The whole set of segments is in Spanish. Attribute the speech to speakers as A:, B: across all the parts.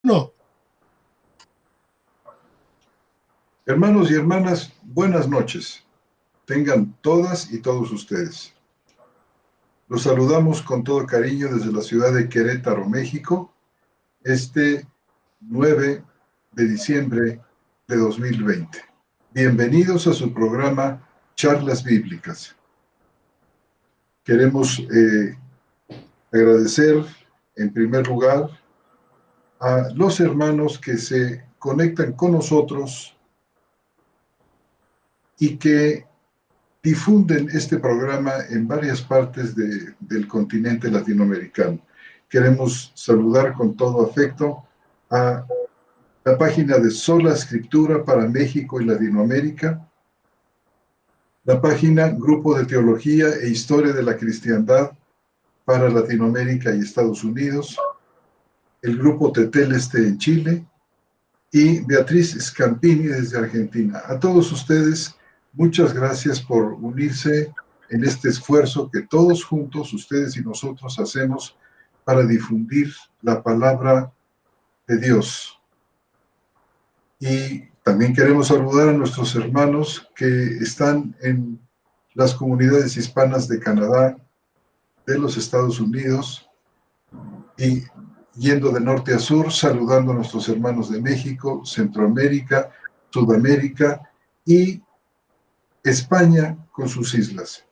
A: No.
B: Hermanos y hermanas, buenas noches. Tengan todas y todos ustedes. Los saludamos con todo cariño desde la ciudad de Querétaro, México, este 9 de diciembre de 2020. Bienvenidos a su programa Charlas Bíblicas. Queremos agradecer en primer lugar a los hermanos que se conectan con nosotros y que difunden este programa en varias partes del continente latinoamericano. Queremos saludar con todo afecto a la página de Sola Escritura para México y Latinoamérica, la página Grupo de Teología e Historia de la Cristiandad para Latinoamérica y Estados Unidos, el Grupo Teteleste en Chile y Beatriz Scampini desde Argentina. A todos ustedes, muchas gracias por unirse en este esfuerzo que todos juntos, ustedes y nosotros, hacemos para difundir la palabra de Dios. Y también queremos saludar a nuestros hermanos que están en las comunidades hispanas de Canadá, de los Estados Unidos, y yendo de norte a sur, saludando a nuestros hermanos de México, Centroamérica, Sudamérica y España con sus islas.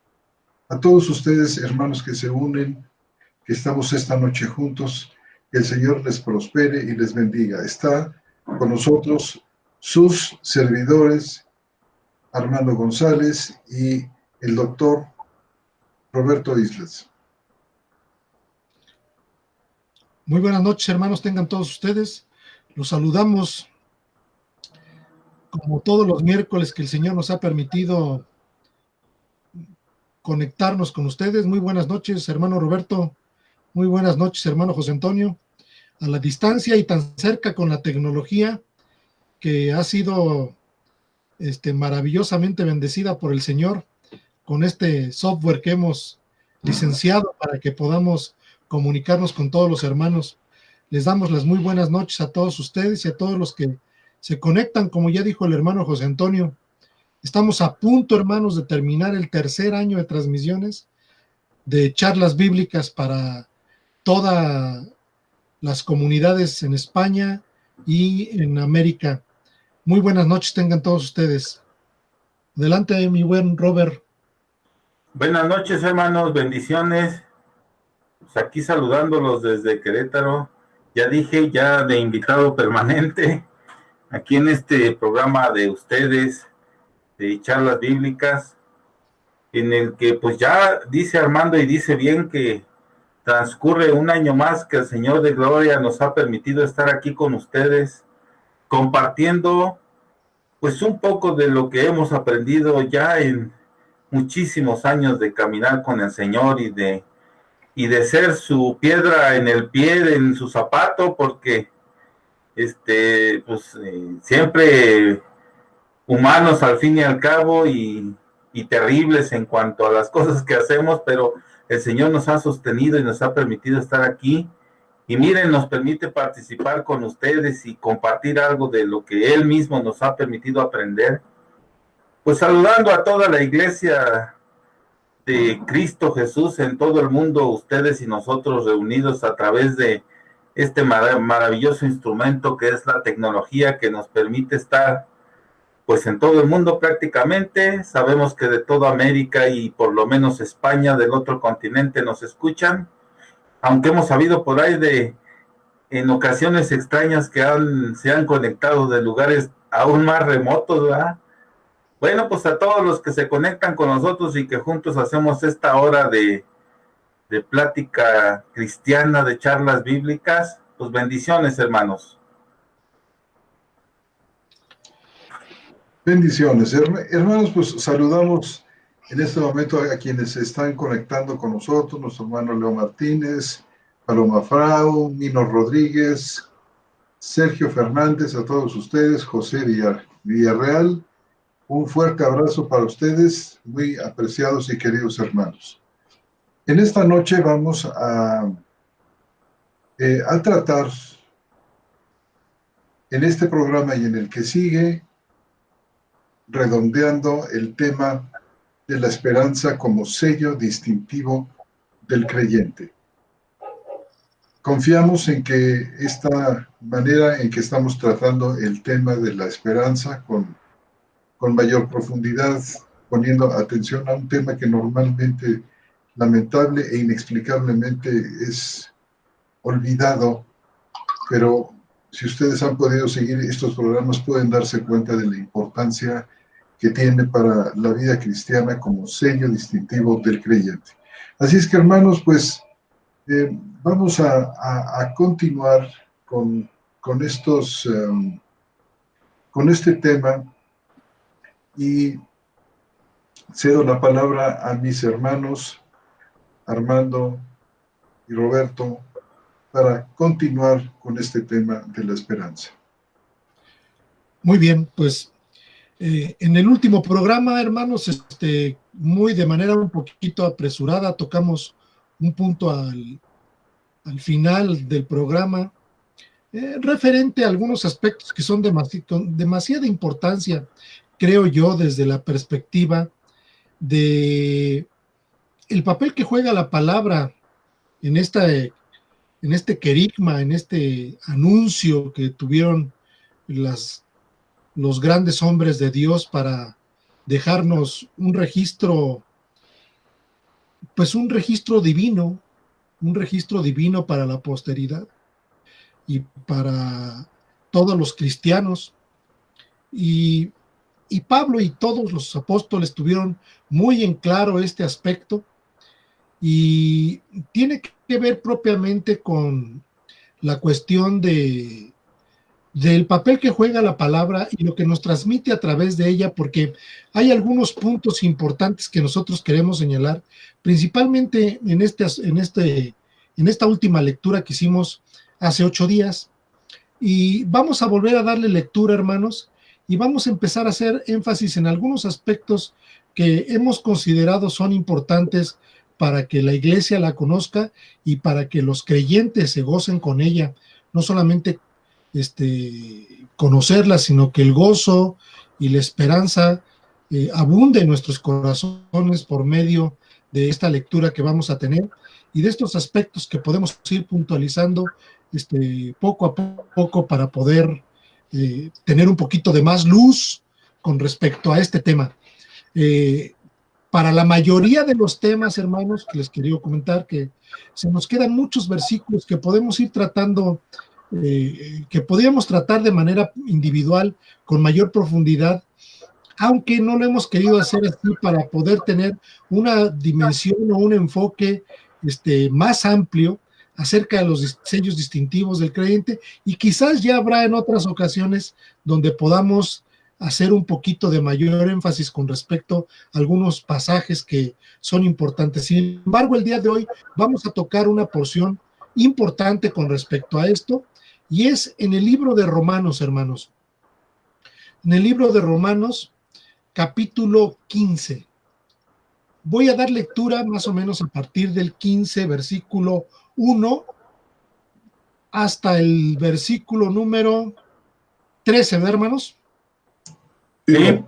B: A todos ustedes, hermanos que se unen, que estamos esta noche juntos, que el Señor les prospere y les bendiga. Está con nosotros sus servidores, Armando González y el doctor Roberto Islas.
A: Muy buenas noches, hermanos, tengan todos ustedes. Los saludamos como todos los miércoles que el Señor nos ha permitido conectarnos con ustedes. Muy buenas noches, hermano Roberto. Muy buenas noches, hermano José Antonio. A la distancia y tan cerca con la tecnología que ha sido maravillosamente bendecida por el Señor con este software que hemos licenciado para que podamos comunicarnos con todos los hermanos. Les damos las muy buenas noches a todos ustedes y a todos los que se conectan, como ya dijo el hermano José Antonio. Estamos a punto, hermanos, de terminar el tercer año de transmisiones de charlas bíblicas para todas las comunidades en España y en América. Muy buenas noches tengan todos ustedes. Adelante, mi buen Robert.
C: Buenas noches, hermanos, bendiciones. Pues aquí saludándolos desde Querétaro. Ya dije, ya de invitado permanente aquí en este programa de ustedes, de charlas bíblicas, en el que pues ya dice Armando y dice bien que transcurre un año más que el Señor de Gloria nos ha permitido estar aquí con ustedes, compartiendo pues un poco de lo que hemos aprendido ya en muchísimos años de caminar con el Señor y de ser su piedra en el pie, en su zapato, porque siempre humanos al fin y al cabo y terribles en cuanto a las cosas que hacemos, pero el Señor nos ha sostenido y nos ha permitido estar aquí. Y miren, nos permite participar con ustedes y compartir algo de lo que Él mismo nos ha permitido aprender. Pues saludando a toda la iglesia de Cristo Jesús en todo el mundo, ustedes y nosotros reunidos a través de este maravilloso instrumento que es la tecnología que nos permite estar pues en todo el mundo prácticamente. Sabemos que de toda América y por lo menos España, del otro continente, nos escuchan, aunque hemos sabido por ahí en ocasiones extrañas que se han conectado de lugares aún más remotos, ¿verdad? Bueno, pues a todos los que se conectan con nosotros y que juntos hacemos esta hora de plática cristiana, de charlas bíblicas, pues bendiciones, hermanos.
B: Bendiciones. Hermanos, pues saludamos en este momento a quienes se están conectando con nosotros, nuestro hermano Leo Martínez, Paloma Frau, Nino Rodríguez, Sergio Fernández, a todos ustedes, José Villarreal. Un fuerte abrazo para ustedes, muy apreciados y queridos hermanos. En esta noche vamos a tratar en este programa y en el que sigue, redondeando el tema de la esperanza como sello distintivo del creyente. Confiamos en que esta manera en que estamos tratando el tema de la esperanza con mayor profundidad, poniendo atención a un tema que normalmente, lamentable e inexplicablemente, es olvidado, pero si ustedes han podido seguir estos programas pueden darse cuenta de la importancia que tiene para la vida cristiana como sello distintivo del creyente. Así es que, hermanos, pues vamos a continuar con este tema, y cedo la palabra a mis hermanos Armando y Roberto para continuar con este tema de la esperanza.
A: Muy bien, pues en el último programa, hermanos, muy de manera un poquito apresurada, tocamos un punto al final del programa, referente a algunos aspectos que son con demasiada importancia, creo yo, desde la perspectiva de el papel que juega la palabra en este querigma, en este anuncio que tuvieron los grandes hombres de Dios para dejarnos un registro, pues un registro divino para la posteridad y para todos los cristianos. Y Pablo y todos los apóstoles tuvieron muy en claro este aspecto, y tiene que ver propiamente con la cuestión del papel que juega la palabra y lo que nos transmite a través de ella, porque hay algunos puntos importantes que nosotros queremos señalar, principalmente en esta última lectura que hicimos hace 8 días, y vamos a volver a darle lectura, hermanos, y vamos a empezar a hacer énfasis en algunos aspectos que hemos considerado son importantes para que la iglesia la conozca y para que los creyentes se gocen con ella, no solamente conocerla, sino que el gozo y la esperanza abunde en nuestros corazones por medio de esta lectura que vamos a tener y de estos aspectos que podemos ir puntualizando poco a poco para poder tener un poquito de más luz con respecto a este tema. Para la mayoría de los temas, hermanos, que les quería comentar, que se nos quedan muchos versículos que podemos ir tratando, que podríamos tratar de manera individual, con mayor profundidad, aunque no lo hemos querido hacer así para poder tener una dimensión o un enfoque más amplio acerca de los sellos distintivos del creyente, y quizás ya habrá en otras ocasiones donde podamos hacer un poquito de mayor énfasis con respecto a algunos pasajes que son importantes. Sin embargo, el día de hoy vamos a tocar una porción importante con respecto a esto, y es en el libro de Romanos, hermanos. En el libro de Romanos, capítulo 15. Voy a dar lectura más o menos a partir del 15, versículo 1, hasta el versículo número 13, ¿verdad, hermanos?
C: Sí.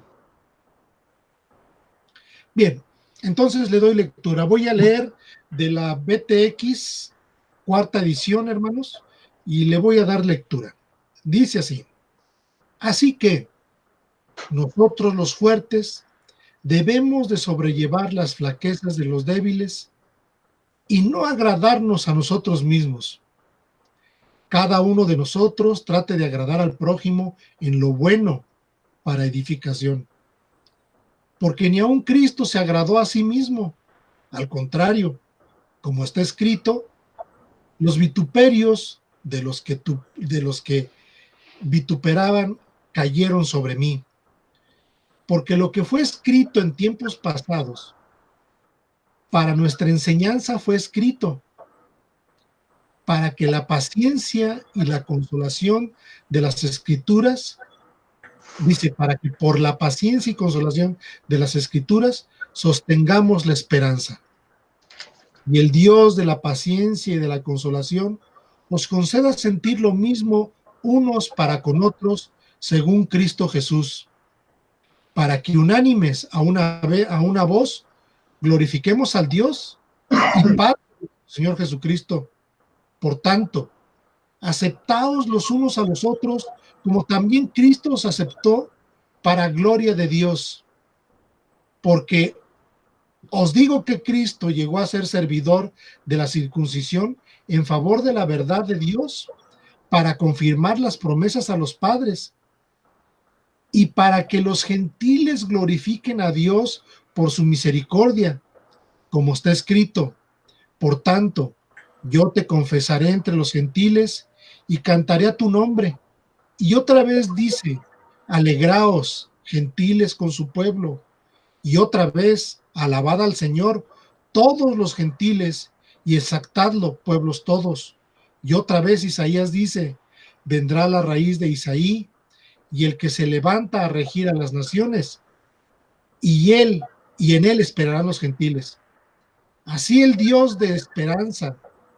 A: Bien, entonces le doy lectura. Voy a leer de la BTX, cuarta edición, hermanos, y le voy a dar lectura. Dice así: así que nosotros los fuertes debemos de sobrellevar las flaquezas de los débiles y no agradarnos a nosotros mismos. Cada uno de nosotros trate de agradar al prójimo en lo bueno para edificación. Porque ni aun Cristo se agradó a sí mismo. Al contrario, como está escrito, los vituperios de los que vituperaban cayeron sobre mí. Porque lo que fue escrito en tiempos pasados, para nuestra enseñanza fue escrito, para que la paciencia y la consolación de las Escrituras, dice, para que por la paciencia y consolación de las Escrituras sostengamos la esperanza. Y el Dios de la paciencia y de la consolación os conceda sentir lo mismo unos para con otros, según Cristo Jesús, para que unánimes a una voz glorifiquemos al Dios y Padre del Señor Jesucristo. Por tanto, aceptaos los unos a los otros, como también Cristo os aceptó para gloria de Dios. Porque os digo que Cristo llegó a ser servidor de la circuncisión en favor de la verdad de Dios, para confirmar las promesas a los padres y para que los gentiles glorifiquen a Dios por su misericordia, como está escrito. Por tanto, yo te confesaré entre los gentiles y cantaré a tu nombre. Y otra vez dice, alegraos, gentiles, con su pueblo. Y otra vez, alabad al Señor, todos los gentiles, y exaltadlo, pueblos todos. Y otra vez Isaías dice, vendrá la raíz de Isaí, y el que se levanta a regir a las naciones, y en él esperarán los gentiles. Así el Dios de esperanza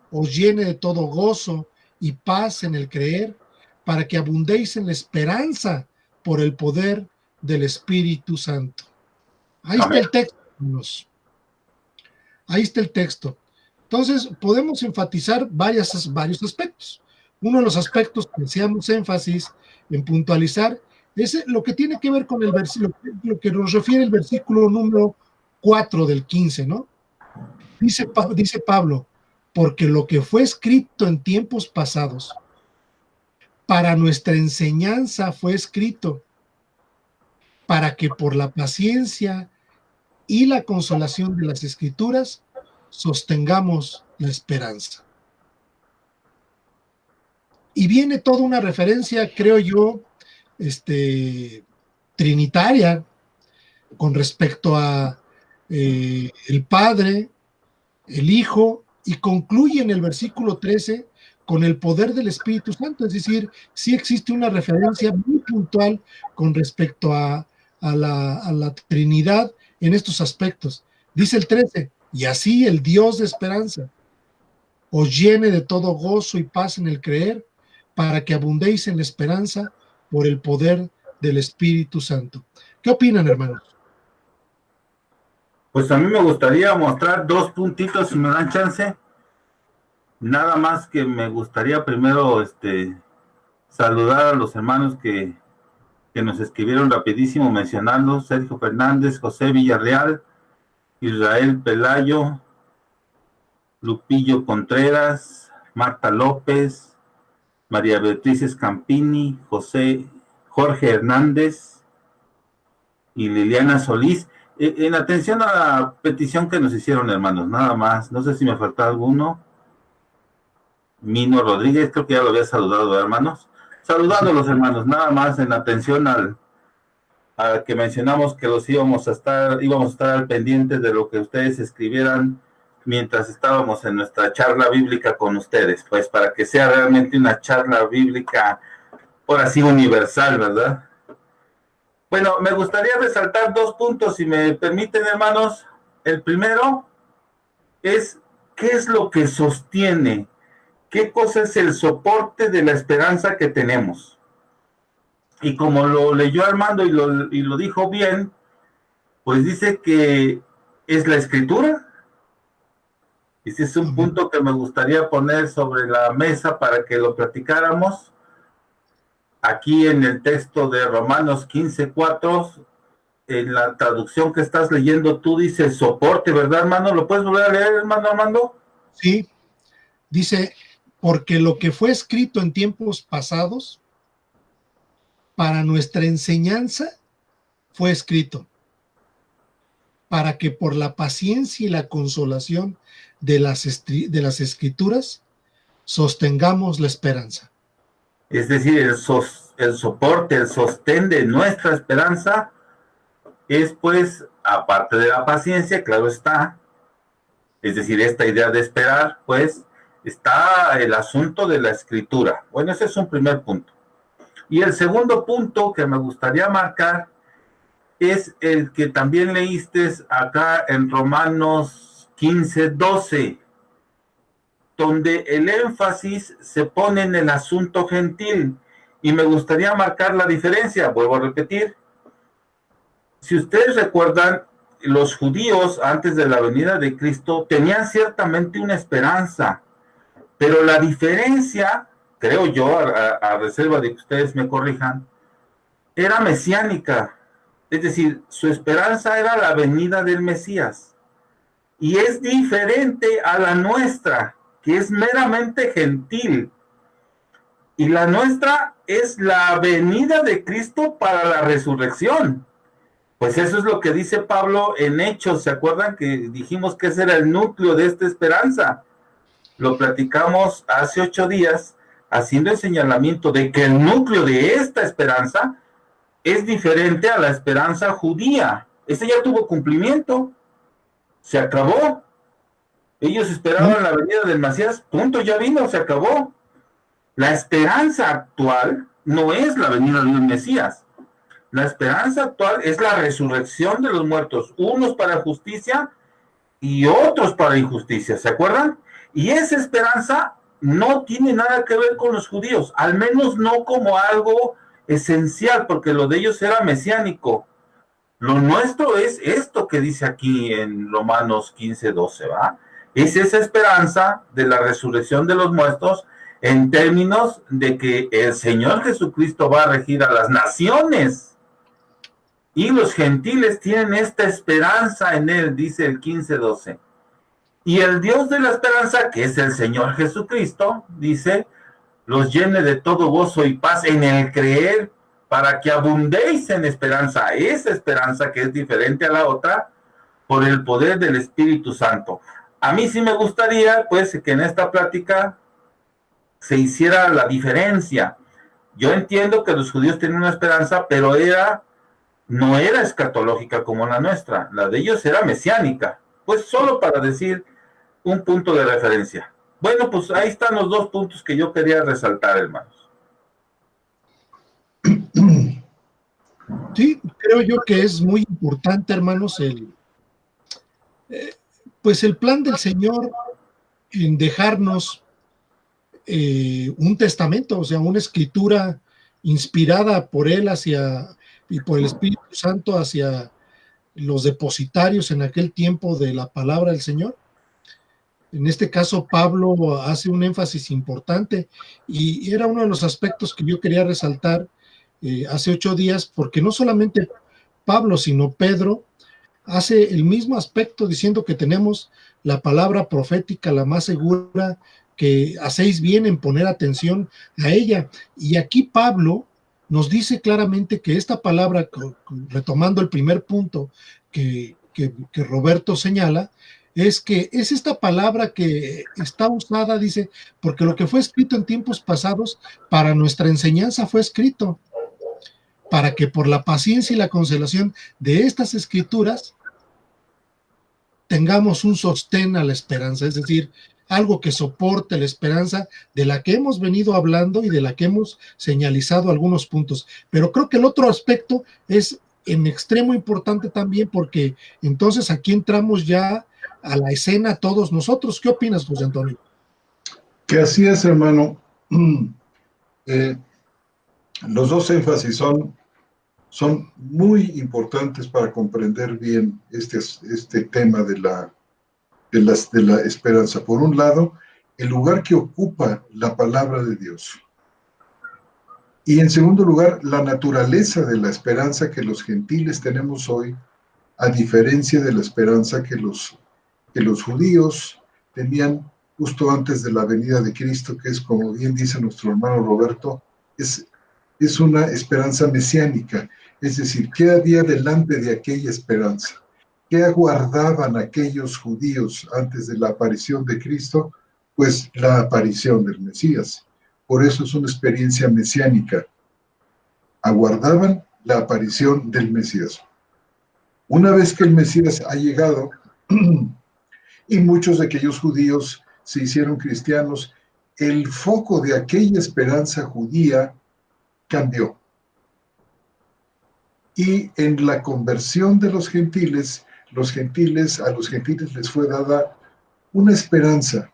A: os llene de todo gozo y paz en el creer, para que abundéis en la esperanza por el poder del Espíritu Santo. Ahí está el texto, hermanos. Ahí está el texto. Entonces, podemos enfatizar varios aspectos. Uno de los aspectos que hacíamos énfasis en puntualizar es lo que tiene que ver con el versículo, lo que nos refiere el versículo número 4 del 15, ¿no? Dice Pablo, porque lo que fue escrito en tiempos pasados, para nuestra enseñanza fue escrito, para que por la paciencia y la consolación de las Escrituras sostengamos la esperanza. Y viene toda una referencia, creo yo, trinitaria con respecto a el Padre, el Hijo, y concluye en el versículo 13 con el poder del Espíritu Santo. Es decir, sí existe una referencia muy puntual con respecto a la Trinidad en estos aspectos. Dice el 13, y así el Dios de esperanza os llene de todo gozo y paz en el creer, para que abundéis en la esperanza por el poder del Espíritu Santo. ¿Qué opinan, hermanos?
C: Pues a mí me gustaría mostrar 2 puntitos, si me dan chance. Nada más que me gustaría primero saludar a los hermanos que nos escribieron rapidísimo, mencionando: Sergio Fernández, José Villarreal, Israel Pelayo, Lupillo Contreras, Marta López, María Beatriz Escampini, Jorge Hernández y Liliana Solís. En atención a la petición que nos hicieron, hermanos, nada más, no sé si me falta alguno. Mino Rodríguez, creo que ya lo había saludado, hermanos. Saludando a los hermanos, nada más en atención al que mencionamos que íbamos a estar al pendiente de lo que ustedes escribieran mientras estábamos en nuestra charla bíblica con ustedes, pues para que sea realmente una charla bíblica, por así, universal, ¿verdad? Bueno, me gustaría resaltar 2 puntos, si me permiten, hermanos. El primero es, ¿qué es lo que sostiene? ¿Qué cosa es el soporte de la esperanza que tenemos? Y como lo leyó Armando y lo dijo bien, pues dice que es la Escritura. Y ese es un punto que me gustaría poner sobre la mesa para que lo platicáramos. Aquí en el texto de Romanos 15:4, en la traducción que estás leyendo, tú dices soporte, ¿verdad, hermano? ¿Lo puedes volver a leer, hermano Armando?
A: Sí, dice, porque lo que fue escrito en tiempos pasados, para nuestra enseñanza fue escrito, para que por la paciencia y la consolación de las Escrituras sostengamos la esperanza.
C: Es decir, el soporte, el sostén de nuestra esperanza es, pues, aparte de la paciencia, claro está, es decir, esta idea de esperar, pues, está el asunto de la Escritura. Bueno, ese es un primer punto. Y el segundo punto que me gustaría marcar es el que también leíste acá en Romanos 15:12, donde el énfasis se pone en el asunto gentil. Y me gustaría marcar la diferencia, vuelvo a repetir. Si ustedes recuerdan, los judíos antes de la venida de Cristo tenían ciertamente una esperanza, pero la diferencia, creo yo, a reserva de que ustedes me corrijan, era mesiánica. Es decir, su esperanza era la venida del Mesías. Y es diferente a la nuestra, que es meramente gentil. Y la nuestra es la venida de Cristo para la resurrección. Pues eso es lo que dice Pablo en Hechos. ¿Se acuerdan que dijimos que ese era el núcleo de esta esperanza? Lo platicamos hace 8 días, haciendo el señalamiento de que el núcleo de esta esperanza es diferente a la esperanza judía. Ese ya tuvo cumplimiento. Se acabó. Ellos esperaban la venida del Mesías. Punto, ya vino, se acabó. La esperanza actual no es la venida del Mesías. La esperanza actual es la resurrección de los muertos, unos para justicia y otros para injusticia, ¿se acuerdan? Y esa esperanza no tiene nada que ver con los judíos, al menos no como algo esencial, porque lo de ellos era mesiánico. Lo nuestro es esto que dice aquí en Romanos 15:12, ¿va? Es esa esperanza de la resurrección de los muertos en términos de que el Señor Jesucristo va a regir a las naciones. Y los gentiles tienen esta esperanza en él, dice el 15:12. Y el Dios de la esperanza, que es el Señor Jesucristo, dice, los llene de todo gozo y paz en el creer, para que abundéis en esperanza. Esa esperanza que es diferente a la otra, por el poder del Espíritu Santo. A mí sí me gustaría, pues, que en esta plática se hiciera la diferencia. Yo entiendo que los judíos tienen una esperanza, pero no era escatológica como la nuestra, la de ellos era mesiánica, pues solo para decir un punto de referencia. Bueno, pues ahí están los 2 puntos que yo quería resaltar, hermanos.
A: Sí, creo yo que es muy importante, hermanos, pues el plan del Señor en dejarnos un testamento, o sea, una escritura inspirada por Él y por el Espíritu Santo hacia los depositarios en aquel tiempo de la palabra del Señor. En este caso, Pablo hace un énfasis importante y era uno de los aspectos que yo quería resaltar hace 8 días, porque no solamente Pablo, sino Pedro hace el mismo aspecto diciendo que tenemos la palabra profética, la más segura, que hacéis bien en poner atención a ella. Y aquí Pablo nos dice claramente que esta palabra, retomando el primer punto que Roberto señala, es que es esta palabra que está usada, dice, porque lo que fue escrito en tiempos pasados para nuestra enseñanza fue escrito, para que por la paciencia y la consolación de estas escrituras tengamos un sostén a la esperanza, es decir, algo que soporte la esperanza de la que hemos venido hablando y de la que hemos señalizado algunos puntos. Pero creo que el otro aspecto es en extremo importante también, porque entonces aquí entramos ya a la escena todos nosotros. ¿Qué opinas, José Antonio?
B: Que así es, hermano. Los 2 énfasis son muy importantes para comprender bien este tema de la esperanza. Por un lado, el lugar que ocupa la palabra de Dios. Y en segundo lugar, la naturaleza de la esperanza que los gentiles tenemos hoy, a diferencia de la esperanza que los judíos tenían justo antes de la venida de Cristo, que es, como bien dice nuestro hermano Roberto, es una esperanza mesiánica. Es decir, ¿qué había delante de aquella esperanza? ¿Qué aguardaban aquellos judíos antes de la aparición de Cristo? Pues la aparición del Mesías. Por eso es una experiencia mesiánica. Aguardaban la aparición del Mesías. Una vez que el Mesías ha llegado, y muchos de aquellos judíos se hicieron cristianos, el foco de aquella esperanza judía cambió. Y en la conversión de los gentiles, a los gentiles les fue dada una esperanza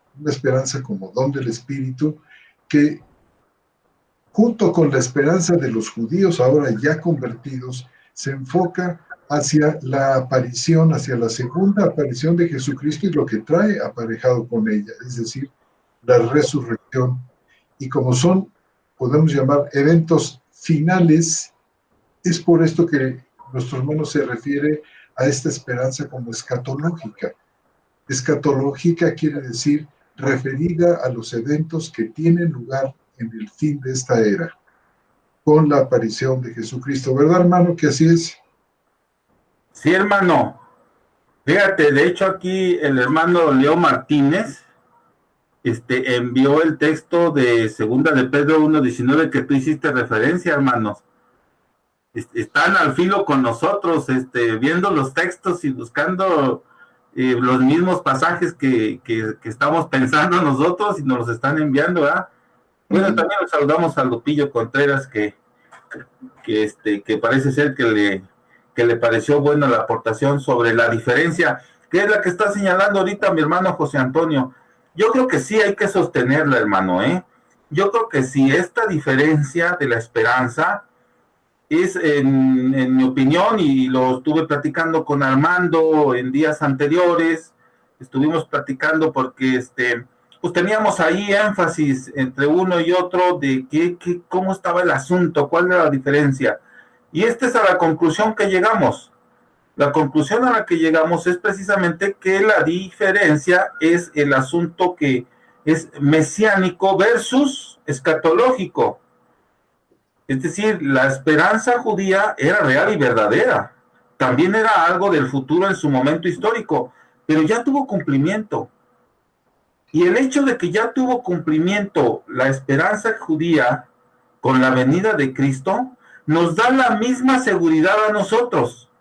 B: como don del Espíritu, que junto con la esperanza de los judíos ahora ya convertidos, se enfoca hacia la aparición, hacia la segunda aparición de Jesucristo y lo que trae aparejado con ella, es decir, la resurrección. Y como son, podemos llamar eventos finales, es por esto que nuestro hermano se refiere a esta esperanza como escatológica. Escatológica quiere decir referida a los eventos que tienen lugar en el fin de esta era, con la aparición de Jesucristo. ¿Verdad, hermano, que así es?
C: Sí, hermano. Fíjate, de hecho aquí el hermano Leo Martínez envió el texto de Segunda de Pedro 1:19 que tú hiciste referencia, hermanos. Están al filo con nosotros, viendo los textos y buscando los mismos pasajes que estamos pensando nosotros y nos los están enviando, ¿verdad? Bueno, también los saludamos a Lupillo Contreras, que parece ser que le pareció buena la aportación sobre la diferencia, que es la que está señalando ahorita mi hermano José Antonio. Yo creo que sí hay que sostenerla, hermano, ¿eh? Yo creo que sí, esta diferencia de la esperanza es, en mi opinión, y lo estuve platicando con Armando en días anteriores, estuvimos platicando porque pues teníamos ahí énfasis entre uno y otro de cómo estaba el asunto, cuál era la diferencia. Y esta es a la conclusión que llegamos. La conclusión a la que llegamos es precisamente que la diferencia es el asunto que es mesiánico versus escatológico. Es decir, la esperanza judía era real y verdadera. También era algo del futuro en su momento histórico, pero ya tuvo cumplimiento. Y el hecho de que ya tuvo cumplimiento la esperanza judía con la venida de Cristo, nos da la misma seguridad a nosotros.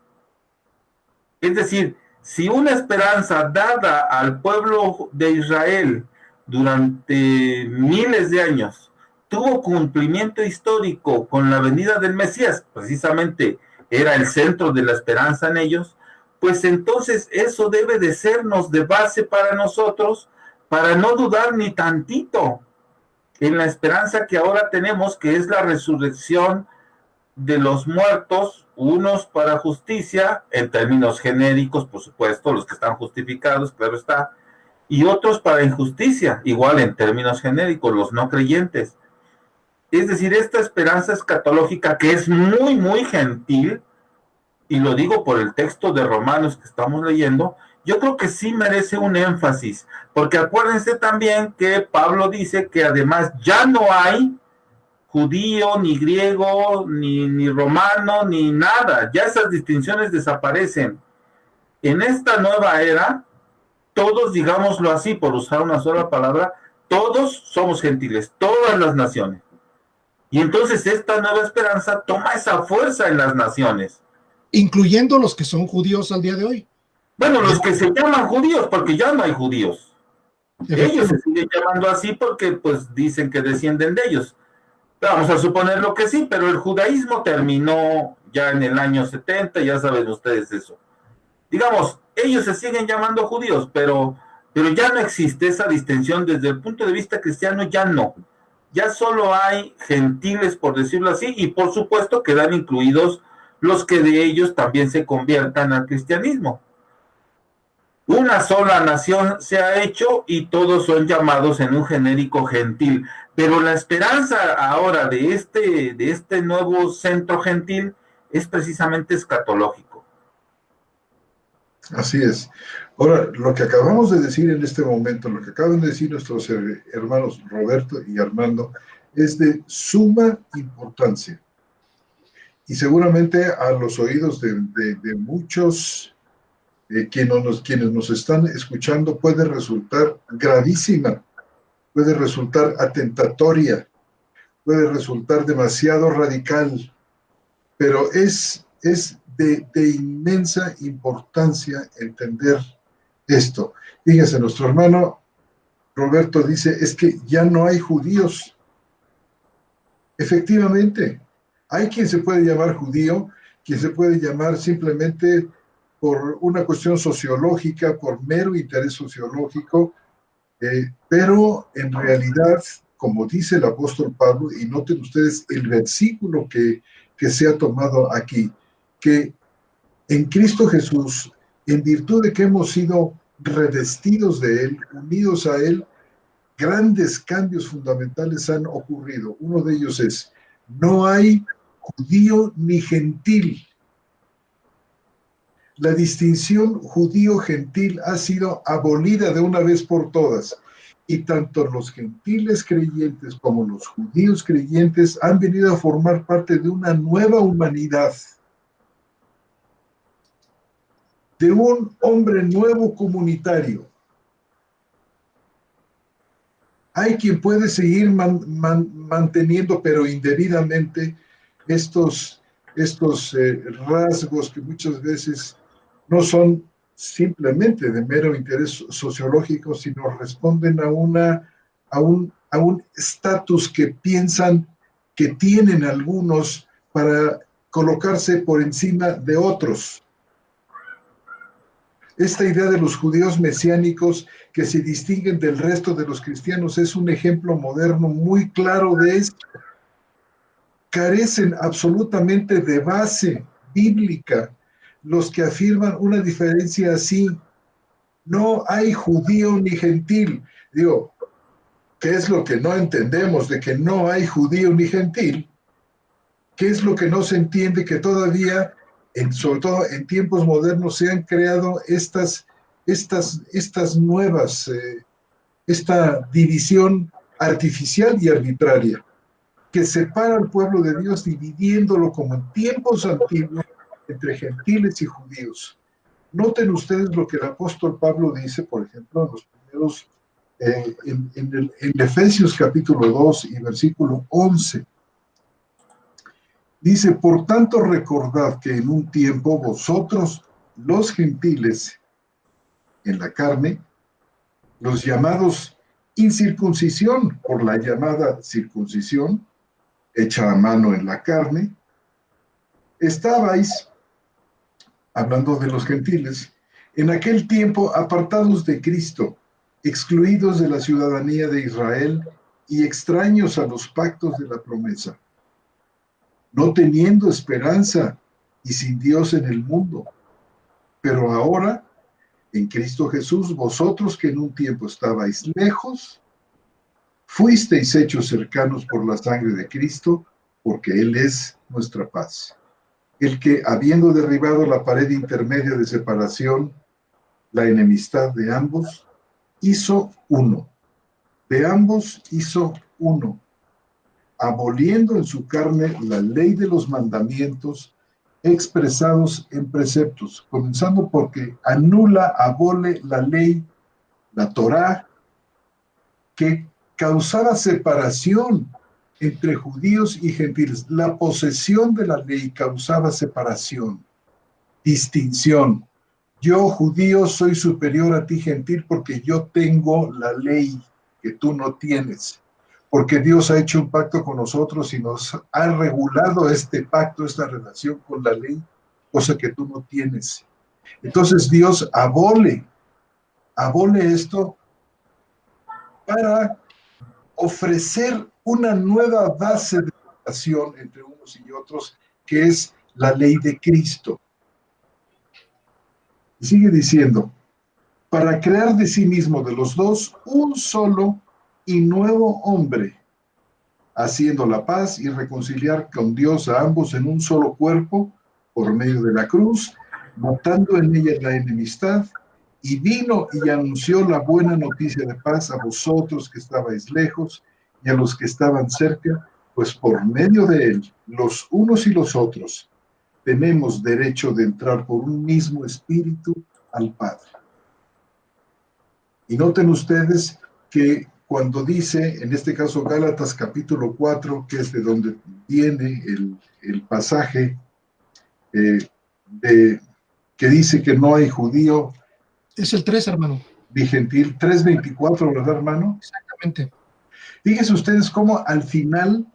C: Es decir, si una esperanza dada al pueblo de Israel durante miles de años tuvo cumplimiento histórico con la venida del Mesías, precisamente era el centro de la esperanza en ellos, pues entonces eso debe de sernos de base para nosotros, para no dudar ni tantito en la esperanza que ahora tenemos, que es la resurrección de los muertos, unos para justicia, en términos genéricos, por supuesto, los que están justificados, claro está, y otros para injusticia, igual en términos genéricos, los no creyentes. Es decir, esta esperanza escatológica que es muy, muy gentil, y lo digo por el texto de Romanos que estamos leyendo, yo creo que sí merece un énfasis, porque acuérdense también que Pablo dice que además ya no hay judío, ni griego, ni romano, ni nada, ya esas distinciones desaparecen. En esta nueva era, todos, digámoslo así, por usar una sola palabra, todos somos gentiles, todas las naciones. Y entonces esta nueva esperanza toma esa fuerza en las naciones.
A: Incluyendo los que son judíos al día de hoy.
C: Bueno, los que se llaman judíos, porque ya no hay judíos. Ellos se siguen llamando así porque pues dicen que descienden de ellos. Vamos a suponerlo que sí, pero el judaísmo terminó ya en el año 70, ya saben ustedes eso. Digamos, ellos se siguen llamando judíos, pero ya no existe esa distinción desde el punto de vista cristiano, ya no. Ya solo hay gentiles, por decirlo así, y por supuesto quedan incluidos los que de ellos también se conviertan al cristianismo. Una sola nación se ha hecho y todos son llamados en un genérico gentil. Pero la esperanza ahora de este nuevo centro gentil es precisamente escatológico.
B: Así es. Ahora, lo que acabamos de decir en este momento, lo que acaban de decir nuestros hermanos Roberto y Armando, es de suma importancia. Y seguramente a los oídos de muchos quienes nos están escuchando puede resultar gravísima, puede resultar atentatoria, puede resultar demasiado radical, pero es de inmensa importancia entender esto. Fíjense, nuestro hermano Roberto dice, es que ya no hay judíos. Efectivamente, hay quien se puede llamar judío, quien se puede llamar simplemente por una cuestión sociológica, por mero interés sociológico, pero en realidad como dice el apóstol Pablo, y noten ustedes el versículo que se ha tomado aquí, que en Cristo Jesús, en virtud de que hemos sido revestidos de Él, unidos a Él, grandes cambios fundamentales han ocurrido. Uno de ellos es, no hay judío ni gentil. La distinción judío-gentil ha sido abolida de una vez por todas. Y tanto los gentiles creyentes como los judíos creyentes han venido a formar parte de una nueva humanidad, de un hombre nuevo comunitario. Hay quien puede seguir manteniendo, pero indebidamente, estos rasgos que muchas veces no son simplemente de mero interés sociológico, sino responden a un estatus que piensan que tienen algunos para colocarse por encima de otros. Esta idea de los judíos mesiánicos que se distinguen del resto de los cristianos es un ejemplo moderno muy claro de esto. Carecen absolutamente de base bíblica los que afirman una diferencia así. No hay judío ni gentil. Digo, ¿qué es lo que no entendemos de que no hay judío ni gentil? ¿Qué es lo que no se entiende que todavía, sobre todo en tiempos modernos, se han creado estas nuevas, esta división artificial y arbitraria que separa al pueblo de Dios, dividiéndolo como en tiempos antiguos entre gentiles y judíos? Noten ustedes lo que el apóstol Pablo dice, por ejemplo, en los primeros, en Efesios capítulo 2 y versículo 11. Dice, por tanto recordad que en un tiempo vosotros, los gentiles, en la carne, los llamados incircuncisión por la llamada circuncisión, hecha a mano en la carne, estabais, hablando de los gentiles, en aquel tiempo apartados de Cristo, excluidos de la ciudadanía de Israel y extraños a los pactos de la promesa, no teniendo esperanza y sin Dios en el mundo. Pero ahora, en Cristo Jesús, vosotros que en un tiempo estabais lejos, fuisteis hechos cercanos por la sangre de Cristo, porque Él es nuestra paz. El que, habiendo derribado la pared intermedia de separación, la enemistad de ambos, hizo uno. De ambos hizo uno, aboliendo en su carne la ley de los mandamientos expresados en preceptos, comenzando porque anula, abole la ley, la Torá, que causaba separación entre judíos y gentiles. La posesión de la ley causaba separación, distinción. Yo, judío, soy superior a ti, gentil, porque yo tengo la ley que tú no tienes. Porque Dios ha hecho un pacto con nosotros y nos ha regulado este pacto, esta relación con la ley, cosa que tú no tienes. Entonces Dios abole esto para ofrecer una nueva base de relación entre unos y otros, que es la ley de Cristo. Y sigue diciendo, para crear de sí mismo de los dos un solo y nuevo hombre, haciendo la paz y reconciliar con Dios a ambos en un solo cuerpo por medio de la cruz, matando en ella la enemistad, y vino y anunció la buena noticia de paz a vosotros que estabais lejos y a los que estaban cerca, pues por medio de él, los unos y los otros, tenemos derecho de entrar por un mismo espíritu al Padre. Y noten ustedes que cuando dice, en este caso Gálatas capítulo 4, que es de donde viene el pasaje que dice que no hay judío.
A: Es el 3, hermano.
B: Ni gentil, 3:24, ¿verdad, hermano?
A: Exactamente.
B: Fíjense ustedes cómo al final,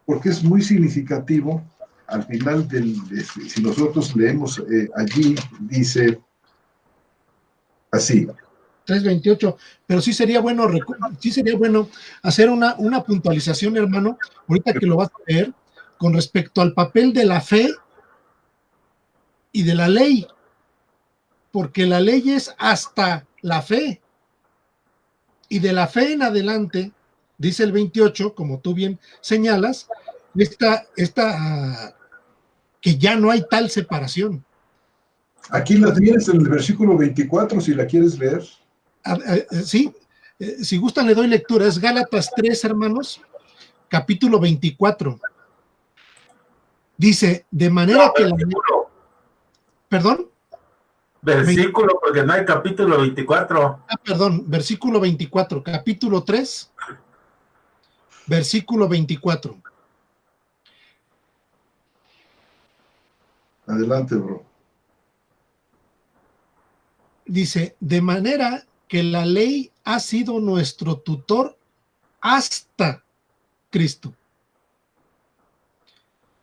B: porque es muy significativo, al final si nosotros leemos allí, dice así,
A: 3:28, pero sí sería bueno hacer una puntualización, hermano, ahorita que lo vas a leer, con respecto al papel de la fe y de la ley, porque la ley es hasta la fe, y de la fe en adelante, dice el 28, como tú bien señalas, que ya no hay tal separación.
B: Aquí la tienes en el versículo 24, si la quieres leer.
A: Sí, si gustan le doy lectura, es Gálatas 3, hermanos, capítulo 24. Dice, de manera que
C: versículo.
A: ¿Perdón?
C: Versículo, porque no hay capítulo 24.
A: Perdón, versículo 24, capítulo 3, versículo 24.
B: Adelante, bro.
A: Dice, de manera que la ley ha sido nuestro tutor hasta Cristo.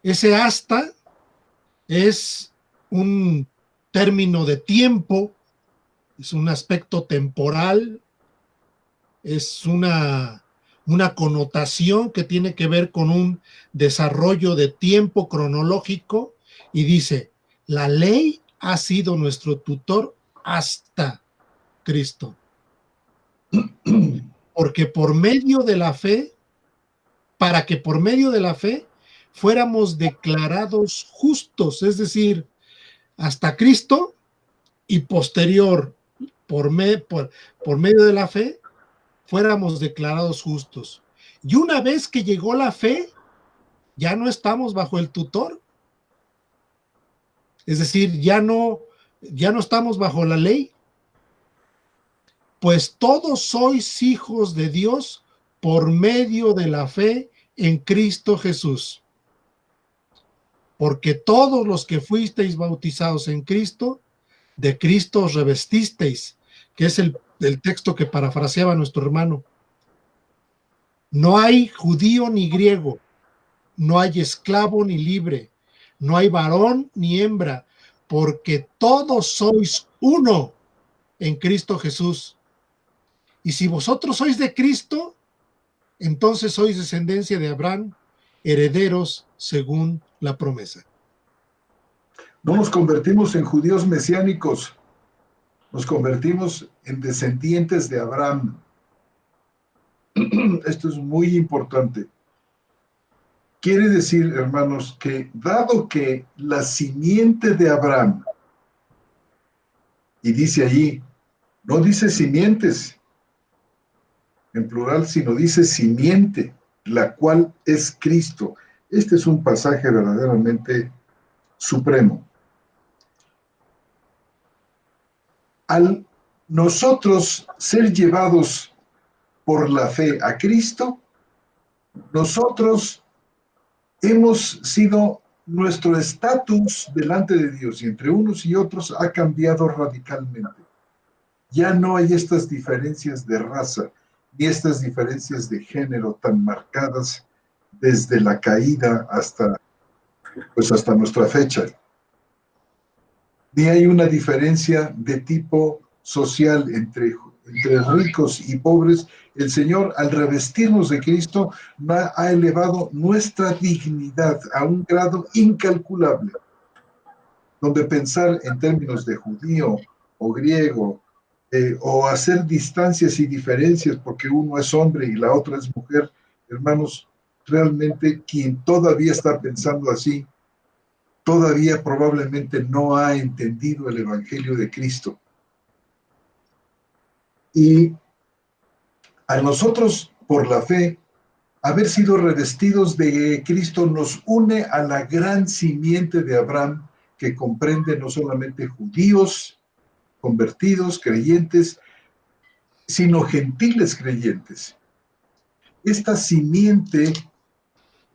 A: Ese hasta es un término de tiempo, es un aspecto temporal, es una connotación que tiene que ver con un desarrollo de tiempo cronológico, y dice, la ley ha sido nuestro tutor hasta Cristo. Porque por medio de la fe, para que por medio de la fe fuéramos declarados justos, es decir, hasta Cristo y posterior, por medio de la fe, fuéramos declarados justos. Y una vez que llegó la fe, ya no estamos bajo el tutor. Es decir, ya no estamos bajo la ley. Pues todos sois hijos de Dios por medio de la fe en Cristo Jesús. Porque todos los que fuisteis bautizados en Cristo, de Cristo os revestisteis, que es el texto que parafraseaba nuestro hermano. No hay judío ni griego, no hay esclavo ni libre, no hay varón ni hembra, porque todos sois uno en Cristo Jesús. Y si vosotros sois de Cristo, entonces sois descendencia de Abraham, herederos según la promesa.
B: No nos convertimos en judíos mesiánicos, nos convertimos en descendientes de Abraham. Esto es muy importante. Quiere decir, hermanos, que dado que la simiente de Abraham, y dice allí, no dice simientes en plural, sino dice simiente, la cual es Cristo. Este es un pasaje verdaderamente supremo. Al nosotros ser llevados por la fe a Cristo, nosotros hemos sido, nuestro estatus delante de Dios y entre unos y otros ha cambiado radicalmente. Ya no hay estas diferencias de raza ni estas diferencias de género tan marcadas desde la caída hasta nuestra fecha. Ni hay una diferencia de tipo social entre ricos y pobres. El Señor, al revestirnos de Cristo, ha elevado nuestra dignidad a un grado incalculable, donde pensar en términos de judío o griego, o hacer distancias y diferencias porque uno es hombre y la otra es mujer, hermanos, realmente quien todavía está pensando así, todavía probablemente no ha entendido el Evangelio de Cristo. Y a nosotros, por la fe, haber sido revestidos de Cristo nos une a la gran simiente de Abraham, que comprende no solamente judíos, convertidos, creyentes, sino gentiles creyentes. Esta simiente,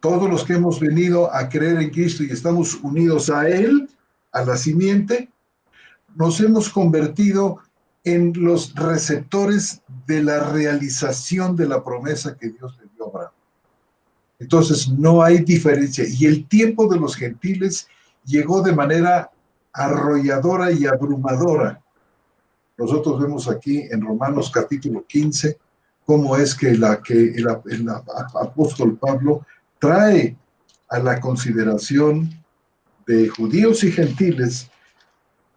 B: todos los que hemos venido a creer en Cristo y estamos unidos a Él, a la simiente, nos hemos convertido en los receptores de la realización de la promesa que Dios le dio a Abraham. Entonces no hay diferencia. Y el tiempo de los gentiles llegó de manera arrolladora y abrumadora. nosotros vemos aquí en Romanos capítulo 15 cómo es que el apóstol Pablo trae a la consideración de judíos y gentiles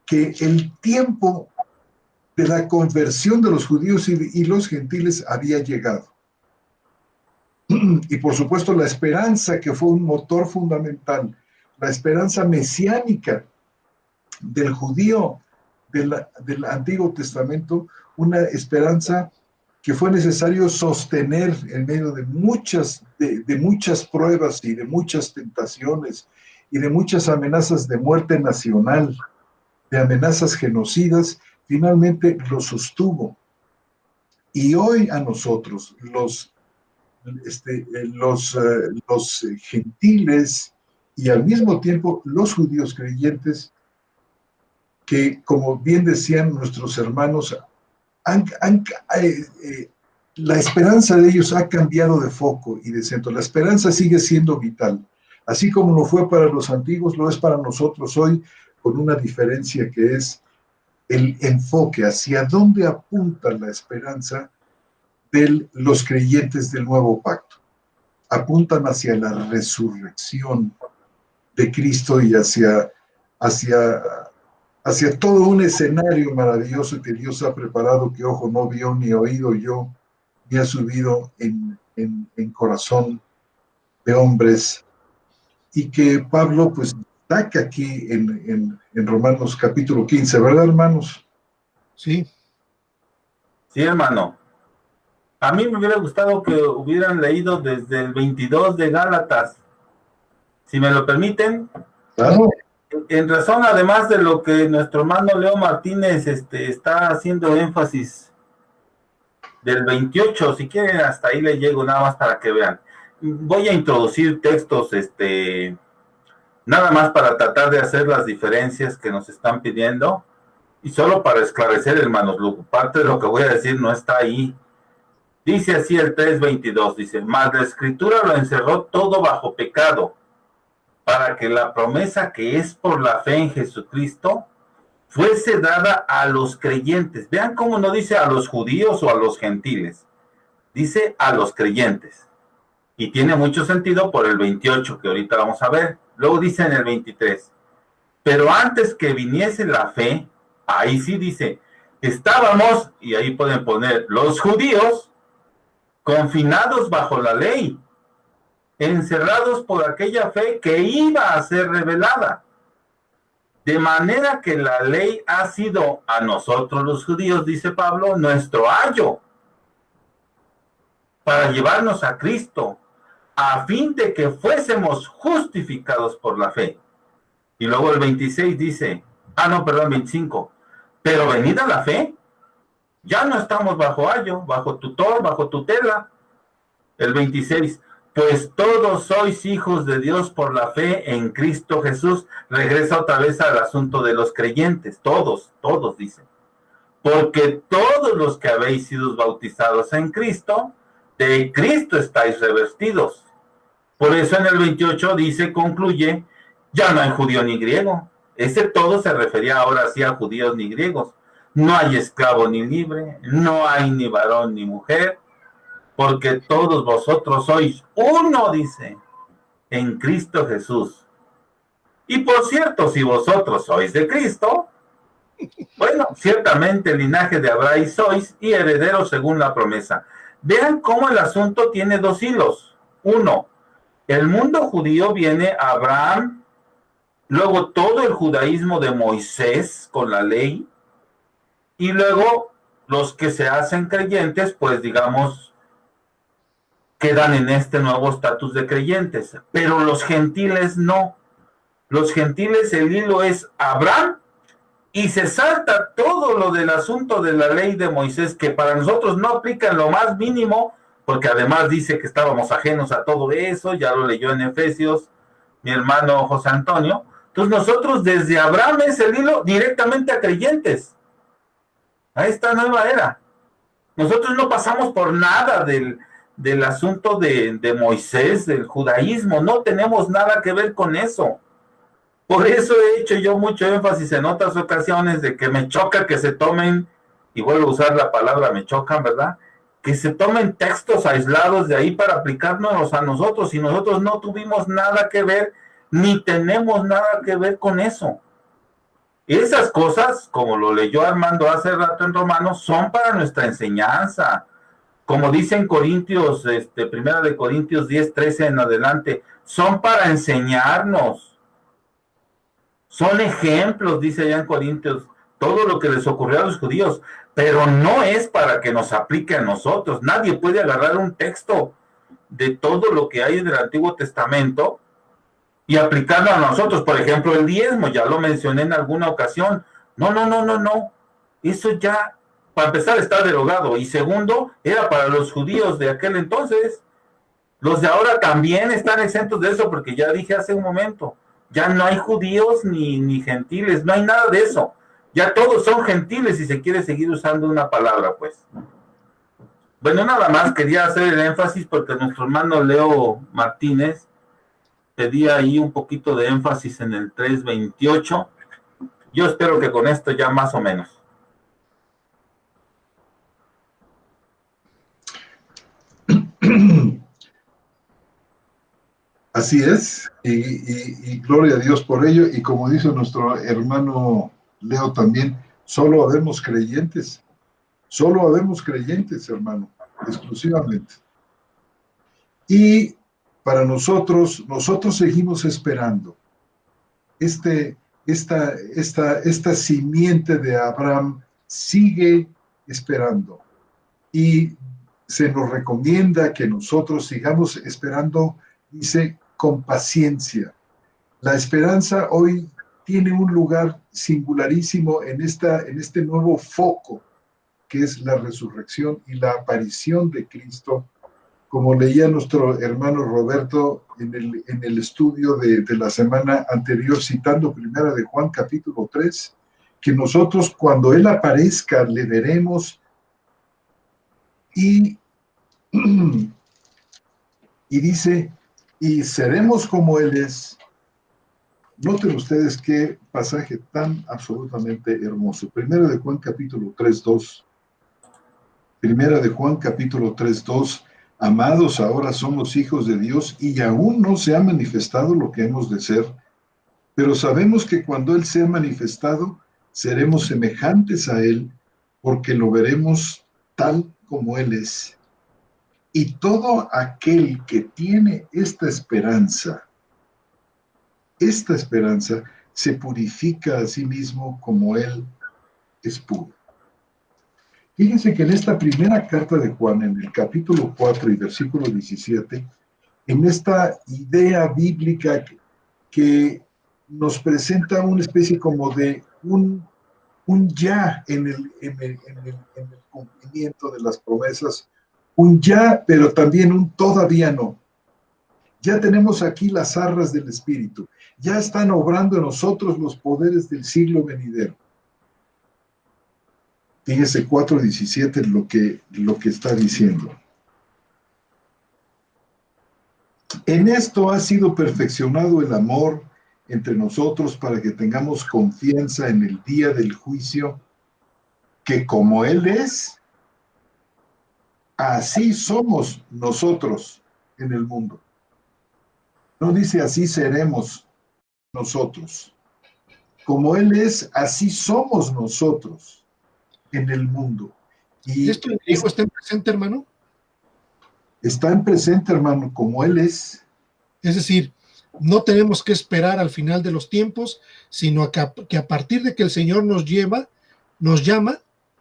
B: que el tiempo de la conversión de los judíos y los gentiles había llegado. Y por supuesto la esperanza, que fue un motor fundamental, la esperanza mesiánica del judío del Antiguo Testamento, una esperanza que fue necesario sostener en medio de muchas pruebas y de muchas tentaciones y de muchas amenazas de muerte nacional, de amenazas genocidas, finalmente lo sostuvo. Y hoy a nosotros, los gentiles y al mismo tiempo los judíos creyentes, que como bien decían nuestros hermanos, la esperanza de ellos ha cambiado de foco y de centro. La esperanza sigue siendo vital. Así como lo fue para los antiguos, lo es para nosotros hoy, con una diferencia que es el enfoque, hacia dónde apunta la esperanza de los creyentes del nuevo pacto. Apuntan hacia la resurrección de Cristo y hacia todo un escenario maravilloso que Dios ha preparado, que ojo no vio, ni oído yo, ni ha subido en corazón de hombres, y que Pablo pues saca aquí en Romanos capítulo 15, ¿verdad, hermanos?
A: Sí.
C: Sí, hermano. A mí me hubiera gustado que hubieran leído desde el 22 de Gálatas, si me lo permiten.
B: Claro.
C: En razón, además de lo que nuestro hermano Leo Martínez está haciendo énfasis del 28, si quieren hasta ahí le llego nada más para que vean. Voy a introducir textos, nada más para tratar de hacer las diferencias que nos están pidiendo, y solo para esclarecer, hermanos, parte de lo que voy a decir no está ahí. Dice así el 3:22, dice, mas la Escritura lo encerró todo bajo pecado, para que la promesa que es por la fe en Jesucristo fuese dada a los creyentes. Vean cómo no dice a los judíos o a los gentiles, dice a los creyentes. Y tiene mucho sentido por el 28 que ahorita vamos a ver. Luego dice en el 23, pero antes que viniese la fe, ahí sí dice, estábamos, y ahí pueden poner los judíos, confinados bajo la ley, encerrados por aquella fe que iba a ser revelada. De manera que la ley ha sido a nosotros los judíos, dice Pablo, nuestro ayo, para llevarnos a Cristo, a fin de que fuésemos justificados por la fe. Y luego el 26 dice, 25, pero venida la fe, ya no estamos bajo ayo, bajo tutor, bajo tutela. El 26, pues todos sois hijos de Dios por la fe en Cristo Jesús. Regresa otra vez al asunto de los creyentes, todos dicen. Porque todos los que habéis sido bautizados en Cristo, de Cristo estáis revestidos. Por eso en el 28 dice, concluye, ya no hay judío ni griego. Ese todo se refería ahora sí a judíos ni griegos. No hay esclavo ni libre, no hay ni varón ni mujer, porque todos vosotros sois uno, dice, en Cristo Jesús. Y por cierto, si vosotros sois de Cristo, bueno, ciertamente el linaje de Abraham sois y herederos según la promesa. Vean cómo el asunto tiene dos hilos. Uno, el mundo judío viene a Abraham, luego todo el judaísmo de Moisés con la ley, y luego los que se hacen creyentes, pues digamos, quedan en este nuevo estatus de creyentes. Pero los gentiles no. Los gentiles el hilo es Abraham y se salta todo lo del asunto de la ley de Moisés, que para nosotros no aplica en lo más mínimo, porque además dice que estábamos ajenos a todo eso, ya lo leyó en Efesios mi hermano José Antonio. Entonces nosotros desde Abraham es el hilo directamente a creyentes, a esta nueva era. Nosotros no pasamos por nada del asunto de Moisés, del judaísmo, no tenemos nada que ver con eso. Por eso he hecho yo mucho énfasis en otras ocasiones de que me choca que se tomen y vuelvo a usar la palabra me chocan, ¿verdad? Que se tomen textos aislados de ahí para aplicarnos a nosotros, y nosotros no tuvimos nada que ver, ni tenemos nada que ver con eso. Esas cosas, como lo leyó Armando hace rato en Romanos, son para nuestra enseñanza. Como dice en Corintios, primera de Corintios 10:13 en adelante, son para enseñarnos. Son ejemplos, dice allá en Corintios, todo lo que les ocurrió a los judíos, pero no es para que nos aplique a nosotros. Nadie puede agarrar un texto de todo lo que hay en el Antiguo Testamento y aplicarlo a nosotros. Por ejemplo, el diezmo, ya lo mencioné en alguna ocasión. No. Eso ya, para empezar, está derogado. Y segundo, era para los judíos de aquel entonces. Los de ahora también están exentos de eso, porque ya dije hace un momento, ya no hay judíos ni gentiles, no hay nada de eso. Ya todos son gentiles, si se quiere seguir usando una palabra, pues. Bueno, nada más quería hacer el énfasis porque nuestro hermano Leo Martínez pedía ahí un poquito de énfasis en el 3:28. Yo espero que con esto ya más o menos.
B: Así es, y gloria a Dios por ello, y como dice nuestro hermano Leo también, solo habemos creyentes, hermano, exclusivamente. Y para nosotros seguimos esperando esta simiente de Abraham sigue esperando, y se nos recomienda que nosotros sigamos esperando, dice, con paciencia. La esperanza hoy tiene un lugar singularísimo en este nuevo foco que es la resurrección y la aparición de Cristo, como leía nuestro hermano Roberto en el estudio de la semana anterior, citando primera de Juan capítulo 3, que nosotros cuando Él aparezca le veremos y dice, y seremos como Él es. Noten ustedes qué pasaje tan absolutamente hermoso. Primera de Juan capítulo 3:2. Primera de Juan capítulo 3:2. Amados, ahora somos hijos de Dios y aún no se ha manifestado lo que hemos de ser, pero sabemos que cuando Él sea manifestado, seremos semejantes a Él, porque lo veremos tal como Él es. Y todo aquel que tiene esta esperanza se purifica a sí mismo como Él es puro. Fíjense que en esta primera carta de Juan, en el capítulo 4 y versículo 17, en esta idea bíblica que nos presenta una especie como de un ya en el cumplimiento de las promesas, un ya, pero también un todavía no. Ya tenemos aquí las arras del Espíritu, ya están obrando en nosotros los poderes del siglo venidero. Fíjese 4:17 lo que está diciendo. En esto ha sido perfeccionado el amor entre nosotros para que tengamos confianza en el día del juicio, que como Él es, así somos nosotros en el mundo. No dice así seremos nosotros. Como Él es, así somos nosotros en el mundo. Y
A: ¿esto en griego está en presente, hermano?
B: Está en presente, hermano, como Él es.
A: Es decir, no tenemos que esperar al final de los tiempos, sino que a partir de que el Señor nos llama,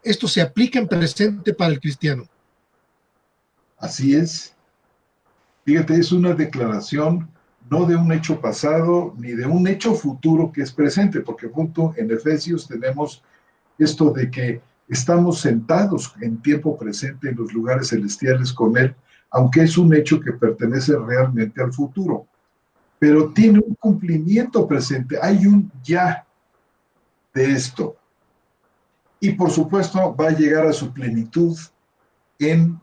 A: esto se aplica en presente para el cristiano.
B: Así es. Fíjate, es una declaración no de un hecho pasado ni de un hecho futuro que es presente, porque junto en Efesios tenemos esto de que estamos sentados en tiempo presente en los lugares celestiales con Él, aunque es un hecho que pertenece realmente al futuro. Pero tiene un cumplimiento presente, hay un ya de esto. Y por supuesto va a llegar a su plenitud en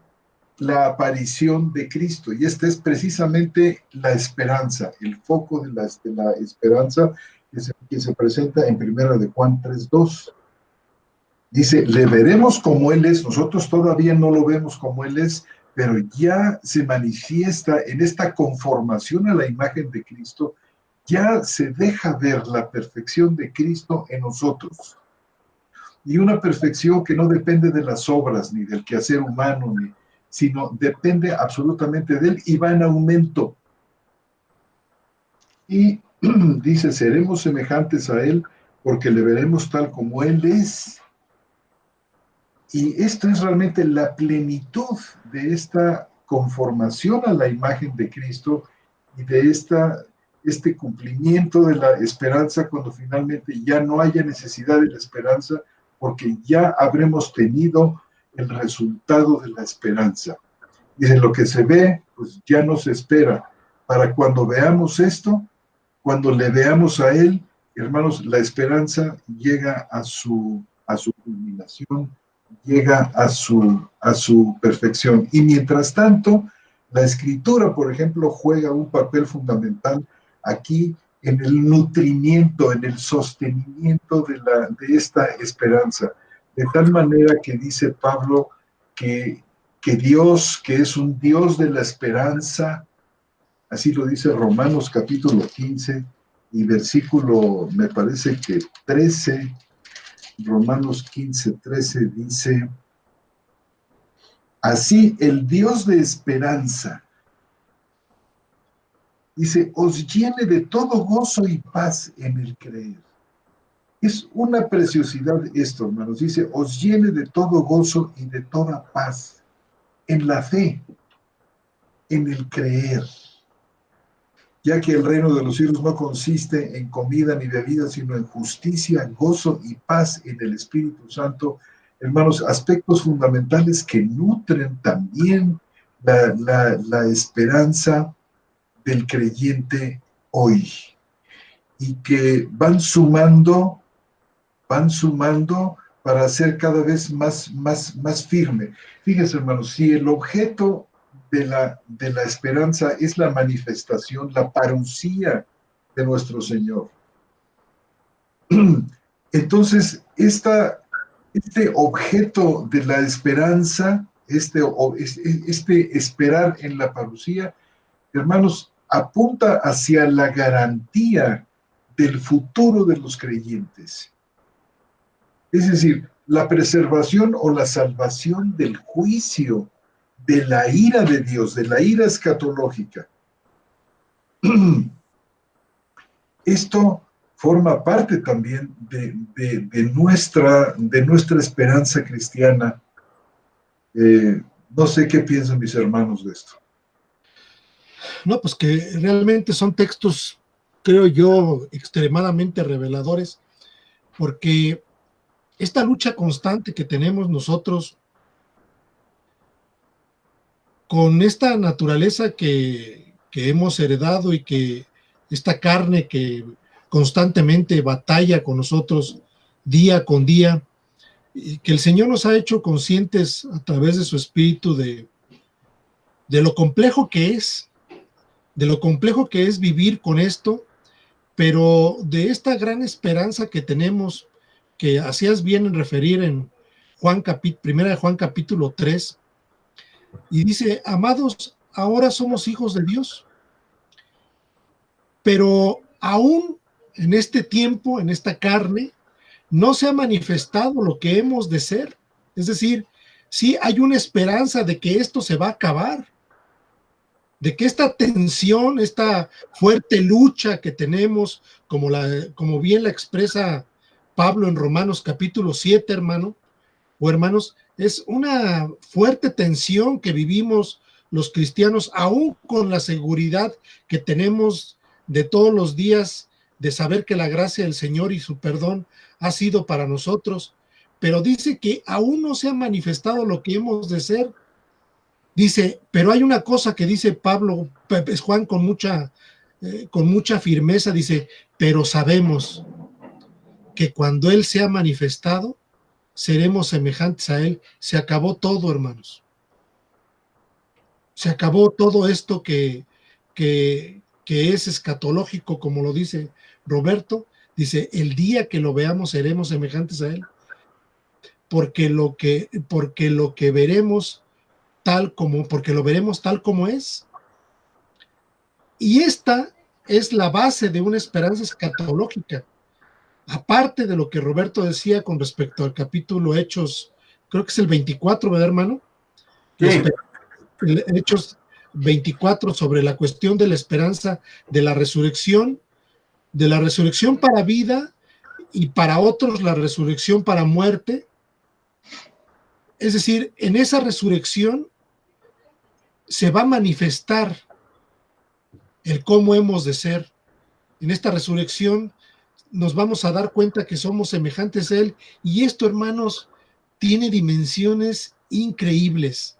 B: la aparición de Cristo. Y esta es precisamente la esperanza, el foco de la esperanza que se presenta en primera de Juan 3:2. Dice, le veremos como Él es. Nosotros todavía no lo vemos como Él es, pero ya se manifiesta en esta conformación a la imagen de Cristo, ya se deja ver la perfección de Cristo en nosotros. Y una perfección que no depende de las obras, ni del quehacer humano, sino depende absolutamente de Él y va en aumento. Y dice, seremos semejantes a Él porque le veremos tal como Él es. Y esto es realmente la plenitud de esta conformación a la imagen de Cristo y de este cumplimiento de la esperanza cuando finalmente ya no haya necesidad de la esperanza, porque ya habremos tenido el resultado de la esperanza. Y de lo que se ve, pues ya no se espera. Para cuando veamos esto, cuando le veamos a Él, hermanos, la esperanza llega a su culminación, llega a su perfección. Y mientras tanto, la escritura, por ejemplo, juega un papel fundamental aquí en el nutrimiento, en el sostenimiento de esta esperanza. De tal manera que dice Pablo que Dios, que es un Dios de la esperanza, así lo dice Romanos capítulo 15 y versículo, me parece que 13, Romanos 15, 13 dice, así el Dios de esperanza, dice, os llene de todo gozo y paz en el creer. Es una preciosidad esto, hermanos. Dice, os llene de todo gozo y de toda paz en la fe, en el creer. Ya que el reino de los cielos no consiste en comida ni bebida, sino en justicia, gozo y paz en el Espíritu Santo. Hermanos, aspectos fundamentales que nutren también la esperanza del creyente hoy y que van sumando para ser cada vez más firme. Fíjense, hermanos, si el objeto de la esperanza es la manifestación, la parucía de nuestro Señor, entonces este objeto de la esperanza, este esperar en la parucía, hermanos, apunta hacia la garantía del futuro de los creyentes. Es decir, la preservación o la salvación del juicio, de la ira de Dios, de la ira escatológica. Esto forma parte también de nuestra esperanza cristiana. No sé qué piensan mis hermanos de esto.
A: No, pues que realmente son textos, creo yo, extremadamente reveladores, porque esta lucha constante que tenemos nosotros con esta naturaleza que hemos heredado y que esta carne que constantemente batalla con nosotros día con día, y que el Señor nos ha hecho conscientes a través de su Espíritu de lo complejo que es, vivir con esto, pero de esta gran esperanza que tenemos, que hacías bien en referir en Primera de Juan capítulo 3, y dice, amados, ahora somos hijos de Dios, pero aún en este tiempo, en esta carne, no se ha manifestado lo que hemos de ser. Es decir, sí hay una esperanza de que esto se va a acabar, de que esta tensión, esta fuerte lucha que tenemos, como bien la expresa Pablo en Romanos capítulo 7, hermanos, es una fuerte tensión que vivimos los cristianos, aún con la seguridad que tenemos de todos los días, de saber que la gracia del Señor y su perdón ha sido para nosotros, pero dice que aún no se ha manifestado lo que hemos de ser. Dice, pero hay una cosa que dice Pablo, Juan con mucha firmeza, dice, pero sabemos que cuando Él sea manifestado, seremos semejantes a Él. Se acabó todo, hermanos. Se acabó todo esto que es escatológico, como lo dice Roberto. Dice, el día que lo veamos, seremos semejantes a Él. porque lo veremos tal como es. Y esta es la base de una esperanza escatológica. Aparte de lo que Roberto decía con respecto al capítulo Hechos, creo que es el 24, ¿verdad, hermano?
C: Sí.
A: Hechos 24, sobre la cuestión de la esperanza de la resurrección para vida, y para otros la resurrección para muerte. Es decir, en esa resurrección se va a manifestar el cómo hemos de ser. En esta resurrección nos vamos a dar cuenta que somos semejantes a Él, y esto, hermanos, tiene dimensiones increíbles.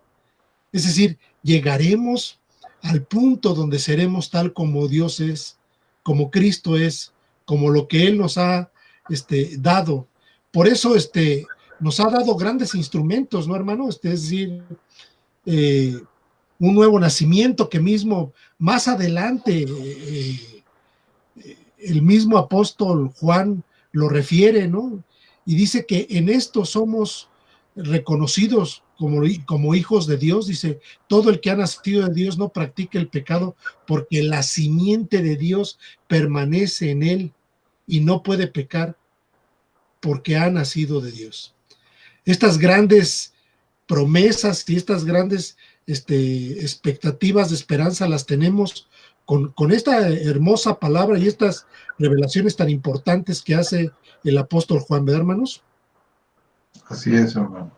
A: Es decir, llegaremos al punto donde seremos tal como Dios es, como Cristo es, como lo que Él nos ha dado. Por eso nos ha dado grandes instrumentos, ¿no, hermano? Es decir, un nuevo nacimiento que mismo más adelante el mismo apóstol Juan lo refiere, ¿no? Y dice que en esto somos reconocidos como hijos de Dios. Dice, todo el que ha nacido de Dios no practica el pecado, porque la simiente de Dios permanece en él y no puede pecar porque ha nacido de Dios. Estas grandes promesas y estas grandes expectativas de esperanza las tenemos con esta hermosa palabra y estas revelaciones tan importantes que hace el apóstol Juan, ¿verdad, hermanos?
B: Así es, hermano.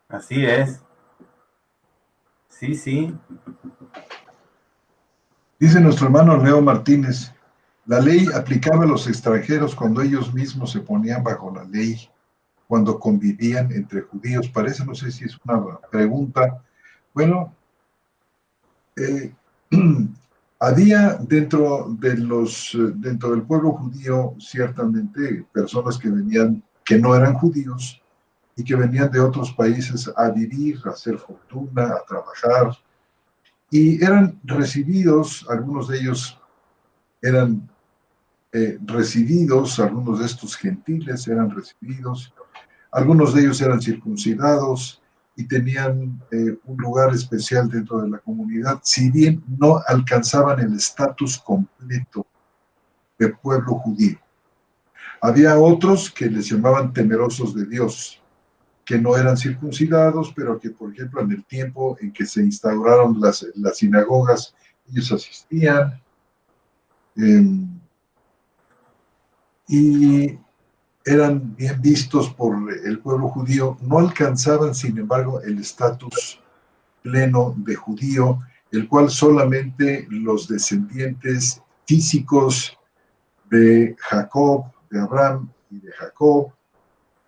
C: Así es. Sí, sí.
B: Dice nuestro hermano Leo Martínez, la ley aplicaba a los extranjeros cuando ellos mismos se ponían bajo la ley, cuando convivían entre judíos. Parece, no sé si es una pregunta. Bueno, había dentro del pueblo judío ciertamente personas que no eran judíos y que venían de otros países a vivir, a hacer fortuna, a trabajar, y eran recibidos, algunos de ellos eran recibidos, algunos de estos gentiles eran recibidos, algunos de ellos eran circuncidados y tenían un lugar especial dentro de la comunidad, si bien no alcanzaban el estatus completo de pueblo judío. Había otros que les llamaban temerosos de Dios, que no eran circuncidados, pero que, por ejemplo, en el tiempo en que se instauraron las sinagogas, ellos asistían. Y eran bien vistos por el pueblo judío, no alcanzaban, sin embargo, el estatus pleno de judío, el cual solamente los descendientes físicos de Jacob, de Abraham y de Jacob,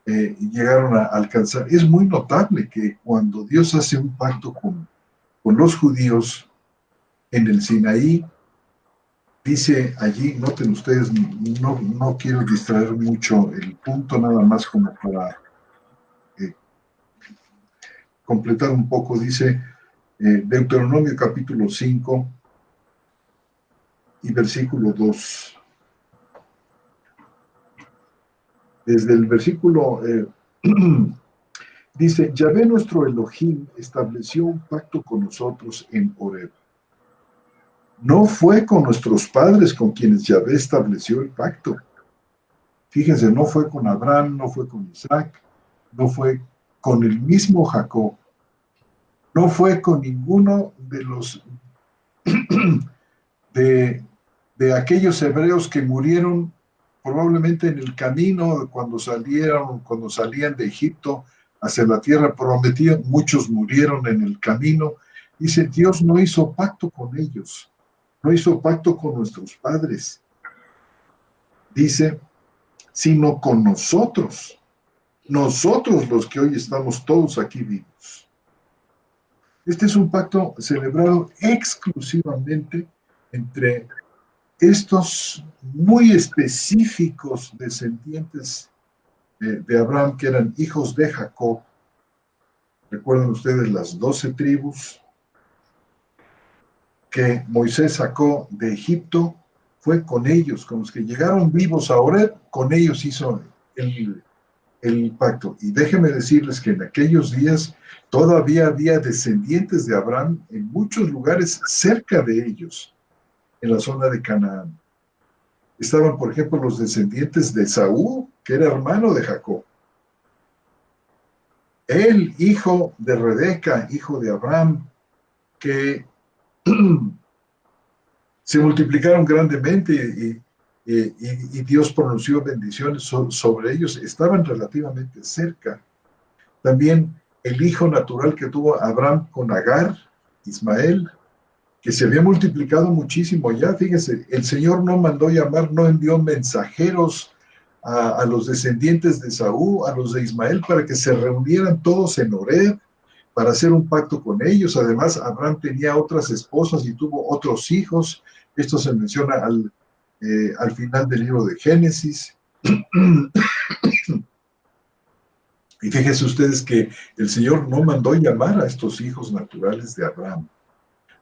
B: llegaron a alcanzar. Es muy notable que cuando Dios hace un pacto con los judíos en el Sinaí, dice allí, noten ustedes, no quiero distraer mucho el punto, nada más como para completar un poco, dice Deuteronomio capítulo 5 y versículo 2. Desde el versículo dice, Yahvé nuestro Elohim estableció un pacto con nosotros en Horeb. No fue con nuestros padres con quienes Yahvé estableció el pacto. Fíjense, no fue con Abraham, no fue con Isaac, no fue con el mismo Jacob, no fue con ninguno de los de aquellos hebreos que murieron probablemente en el camino cuando salían de Egipto hacia la tierra prometida. Muchos murieron en el camino. Dice, Dios no hizo pacto con ellos, no hizo pacto con nuestros padres, dice, sino con nosotros los que hoy estamos todos aquí vivos. Este es un pacto celebrado exclusivamente entre estos muy específicos descendientes de Abraham, que eran hijos de Jacob. Recuerdan ustedes las 12 tribus que Moisés sacó de Egipto. Fue con ellos, con los que llegaron vivos a Horeb, con ellos hizo el pacto. Y déjenme decirles que en aquellos días todavía había descendientes de Abraham en muchos lugares cerca de ellos, en la zona de Canaán. Estaban, por ejemplo, los descendientes de Esaú, que era hermano de Jacob. El hijo de Rebeca, hijo de Abraham, que se multiplicaron grandemente y Dios pronunció bendiciones sobre ellos, estaban relativamente cerca. También el hijo natural que tuvo Abraham con Agar, Ismael, que se había multiplicado muchísimo ya. Fíjense, el Señor no mandó llamar, no envió mensajeros a los descendientes de Saúl, a los de Ismael, para que se reunieran todos en Horeb, para hacer un pacto con ellos. Además, Abraham tenía otras esposas y tuvo otros hijos. Esto se menciona al final del libro de Génesis. Y fíjense ustedes que el Señor no mandó llamar a estos hijos naturales de Abraham,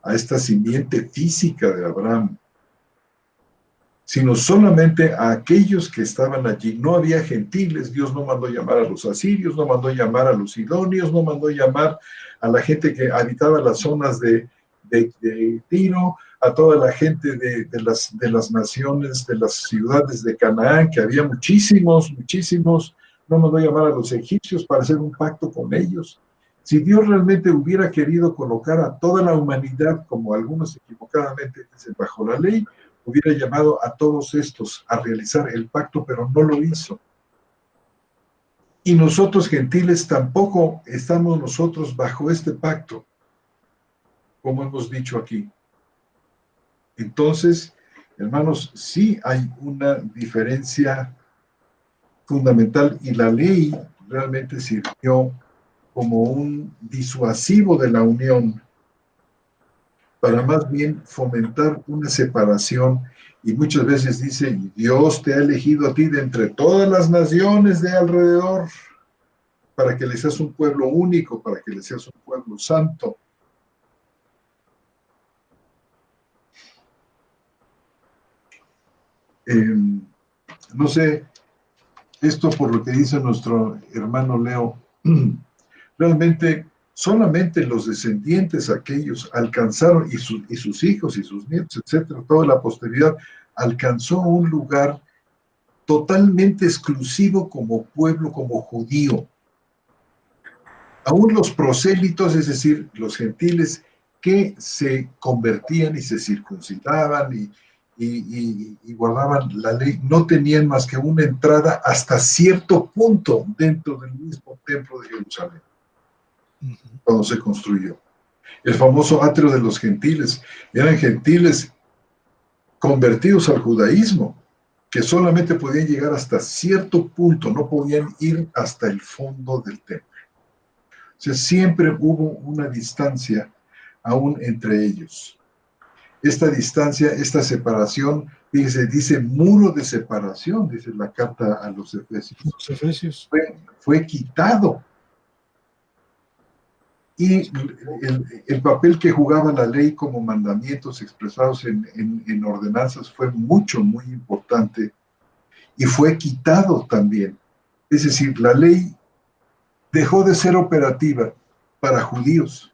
B: a esta simiente física de Abraham, sino solamente a aquellos que estaban allí. No había gentiles. Dios no mandó llamar a los asirios, no mandó llamar a los sidonios, no mandó llamar a la gente que habitaba las zonas de Tiro, a toda la gente de las naciones, de las ciudades de Canaán, que había muchísimos. No mandó llamar a los egipcios para hacer un pacto con ellos. Si Dios realmente hubiera querido colocar a toda la humanidad, como algunos equivocadamente dicen, bajo la ley, hubiera llamado a todos estos a realizar el pacto, pero no lo hizo. Y nosotros, gentiles, tampoco estamos nosotros bajo este pacto, como hemos dicho aquí. Entonces, hermanos, sí hay una diferencia fundamental y la ley realmente sirvió como un disuasivo de la unión, para más bien fomentar una separación. Y muchas veces dice, Dios te ha elegido a ti de entre todas las naciones de alrededor, para que le seas un pueblo único, para que le seas un pueblo santo. No sé, esto por lo que dice nuestro hermano Leo, realmente solamente los descendientes, aquellos alcanzaron, y sus hijos y sus nietos, etcétera, toda la posteridad, alcanzó un lugar totalmente exclusivo como pueblo, como judío. Aún los prosélitos, es decir, los gentiles que se convertían y se circuncidaban y guardaban la ley, no tenían más que una entrada hasta cierto punto dentro del mismo templo de Jerusalén, cuando se construyó. El famoso atrio de los gentiles, eran gentiles convertidos al judaísmo, que solamente podían llegar hasta cierto punto, no podían ir hasta el fondo del templo. O sea, siempre hubo una distancia aún entre ellos. Esta distancia, esta separación, dice muro de separación, dice la carta a los Efesios.
A: Los Efesios.
B: Fue quitado. Y el papel que jugaba la ley como mandamientos expresados en ordenanzas fue muy importante y fue quitado también. Es decir, la ley dejó de ser operativa para judíos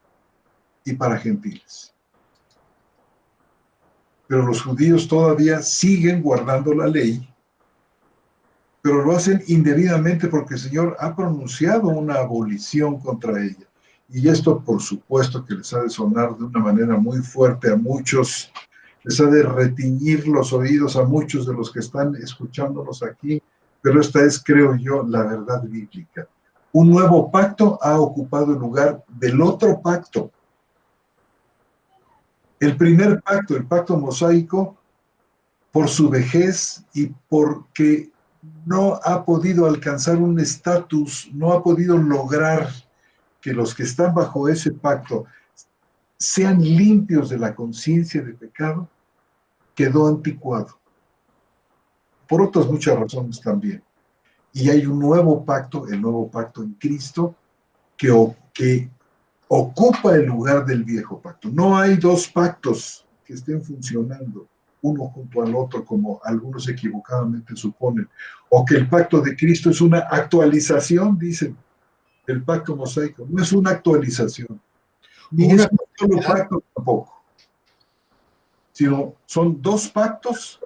B: y para gentiles. Pero los judíos todavía siguen guardando la ley, pero lo hacen indebidamente porque el Señor ha pronunciado una abolición contra ella. Y esto, por supuesto, que les ha de sonar de una manera muy fuerte a muchos, les ha de retiñir los oídos a muchos de los que están escuchándonos aquí, pero esta es, creo yo, la verdad bíblica. Un nuevo pacto ha ocupado el lugar del otro pacto. El primer pacto, el pacto mosaico, por su vejez y porque no ha podido alcanzar un estatus, no ha podido lograr que los que están bajo ese pacto sean limpios de la conciencia de pecado, quedó anticuado. Por otras muchas razones también. Y hay un nuevo pacto, el nuevo pacto en Cristo, que ocupa el lugar del viejo pacto. No hay dos pactos que estén funcionando. uno junto al otro, como algunos equivocadamente suponen, o que el pacto de Cristo es una actualización, dicen, del pacto mosaico. No es una actualización, ni es un solo pacto tampoco, sino son dos pactos.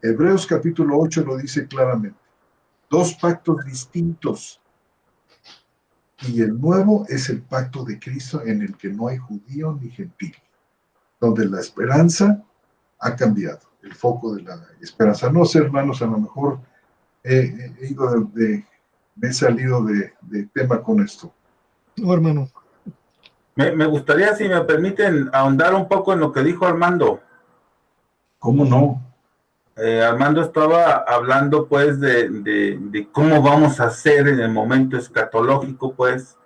B: Hebreos capítulo 8 lo dice claramente, dos pactos distintos. Y el nuevo es el pacto de Cristo, en el que no hay judío ni gentil, donde la esperanza ha cambiado, el foco de la esperanza. No sé, hermanos, a lo mejor me he salido de tema con esto.
A: No, hermano.
C: Me gustaría, si me permiten, ahondar un poco en lo que dijo Armando.
B: ¿Cómo no?
C: Armando estaba hablando pues de cómo vamos a hacer en el momento escatológico, pues,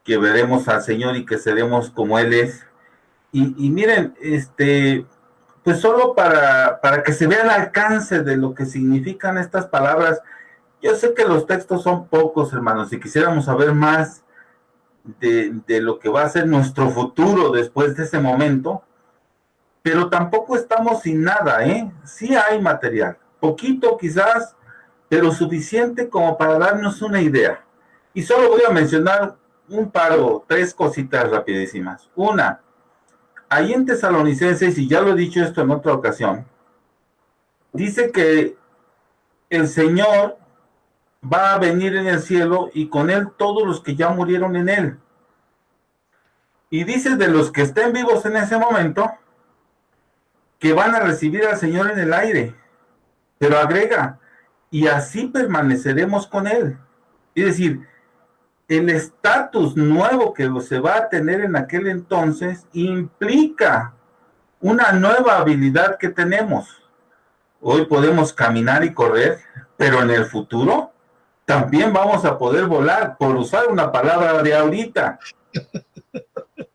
C: que veremos al Señor y que seremos como Él es. Y miren, pues solo para que se vea el alcance de lo que significan estas palabras. Yo sé que los textos son pocos, hermanos, y quisiéramos saber más de lo que va a ser nuestro futuro después de ese momento, pero tampoco estamos sin nada, ¿eh? Sí hay material, poquito quizás, pero suficiente como para darnos una idea. Y solo voy a mencionar un par o tres cositas rapidísimas. Una, ahí en Tesalonicenses, y ya lo he dicho esto en otra ocasión, dice que el Señor va a venir en el cielo y con Él todos los que ya murieron en Él. Y dice de los que estén vivos en ese momento, que van a recibir al Señor en el aire, pero agrega, y así permaneceremos con Él. Es decir, el estatus nuevo que se va a tener en aquel entonces implica una nueva habilidad que tenemos. Hoy podemos caminar y correr, pero en el futuro también vamos a poder volar, por usar una palabra de ahorita.